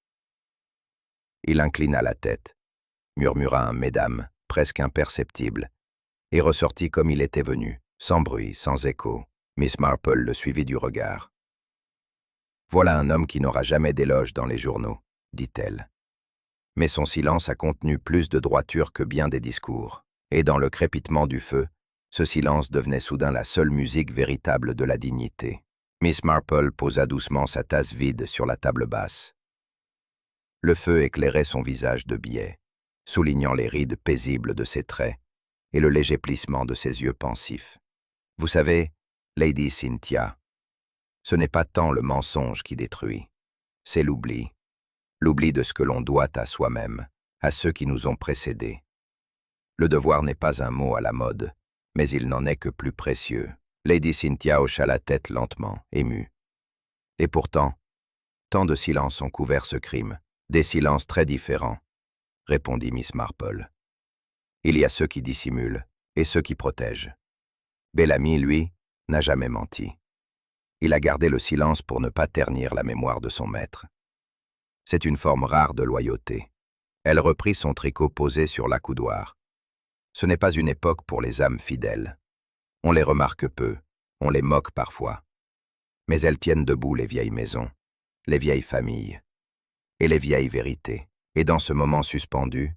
Il inclina la tête, murmura un « mesdames » presque imperceptible, et ressortit comme il était venu, sans bruit, sans écho. Miss Marple le suivit du regard. « Voilà un homme qui n'aura jamais d'éloge dans les journaux, » dit-elle. Mais son silence a contenu plus de droiture que bien des discours, et dans le crépitement du feu, ce silence devenait soudain la seule musique véritable de la dignité. Miss Marple posa doucement sa tasse vide sur la table basse. Le feu éclairait son visage de biais, soulignant les rides paisibles de ses traits et le léger plissement de ses yeux pensifs. « Vous savez, Lady Cynthia, ce n'est pas tant le mensonge qui détruit, c'est l'oubli. L'oubli de ce que l'on doit à soi-même, à ceux qui nous ont précédés. Le devoir n'est pas un mot à la mode, mais il n'en est que plus précieux. » Lady Cynthia hocha la tête lentement, émue. « Et pourtant, tant de silences ont couvert ce crime, des silences très différents, » répondit Miss Marple. « Il y a ceux qui dissimulent et ceux qui protègent. Bellamy, lui, n'a jamais menti. Il a gardé le silence pour ne pas ternir la mémoire de son maître. C'est une forme rare de loyauté. » Elle reprit son tricot posé sur l'accoudoir. « Ce n'est pas une époque pour les âmes fidèles. On les remarque peu, on les moque parfois. Mais elles tiennent debout les vieilles maisons, les vieilles familles et les vieilles vérités. Et dans ce moment suspendu,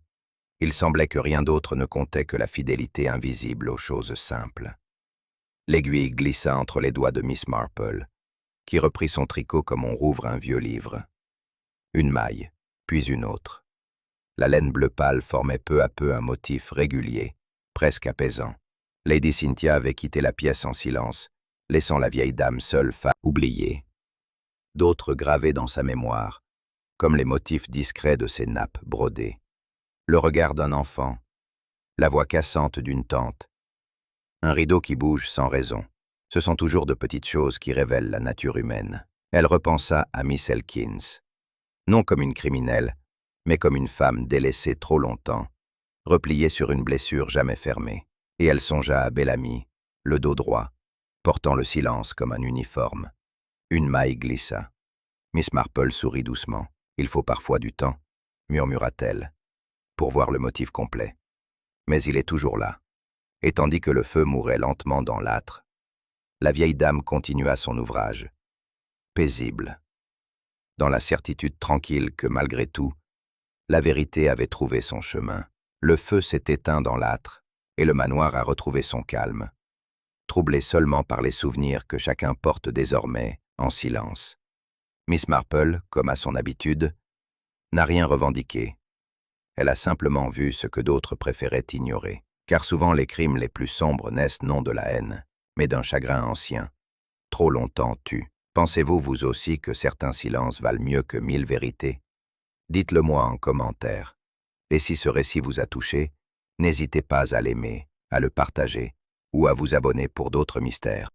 il semblait que rien d'autre ne comptait que la fidélité invisible aux choses simples. » L'aiguille glissa entre les doigts de Miss Marple, qui reprit son tricot comme on rouvre un vieux livre. Une maille, puis une autre. La laine bleu pâle formait peu à peu un motif régulier, presque apaisant. Lady Cynthia avait quitté la pièce en silence, laissant la vieille dame seule oubliée. D'autres gravaient dans sa mémoire, comme les motifs discrets de ses nappes brodées. Le regard d'un enfant, la voix cassante d'une tante, un rideau qui bouge sans raison. Ce sont toujours de petites choses qui révèlent la nature humaine. Elle repensa à Miss Elkins, non comme une criminelle, mais comme une femme délaissée trop longtemps, repliée sur une blessure jamais fermée. Et elle songea à Bellamy, le dos droit, portant le silence comme un uniforme. Une maille glissa. Miss Marple sourit doucement. « Il faut parfois du temps, » murmura-t-elle, pour voir le motif complet. Mais il est toujours là. Et tandis que le feu mourait lentement dans l'âtre, la vieille dame continua son ouvrage, paisible, dans la certitude tranquille que, malgré tout, la vérité avait trouvé son chemin. Le feu s'est éteint dans l'âtre, et le manoir a retrouvé son calme, troublé seulement par les souvenirs que chacun porte désormais en silence. Miss Marple, comme à son habitude, n'a rien revendiqué. Elle a simplement vu ce que d'autres préféraient ignorer, car souvent les crimes les plus sombres naissent non de la haine, mais d'un chagrin ancien, trop longtemps tu. Pensez-vous vous aussi que certains silences valent mieux que 1000 vérités? Dites-le-moi en commentaire. Et si ce récit vous a touché, n'hésitez pas à l'aimer, à le partager ou à vous abonner pour d'autres mystères.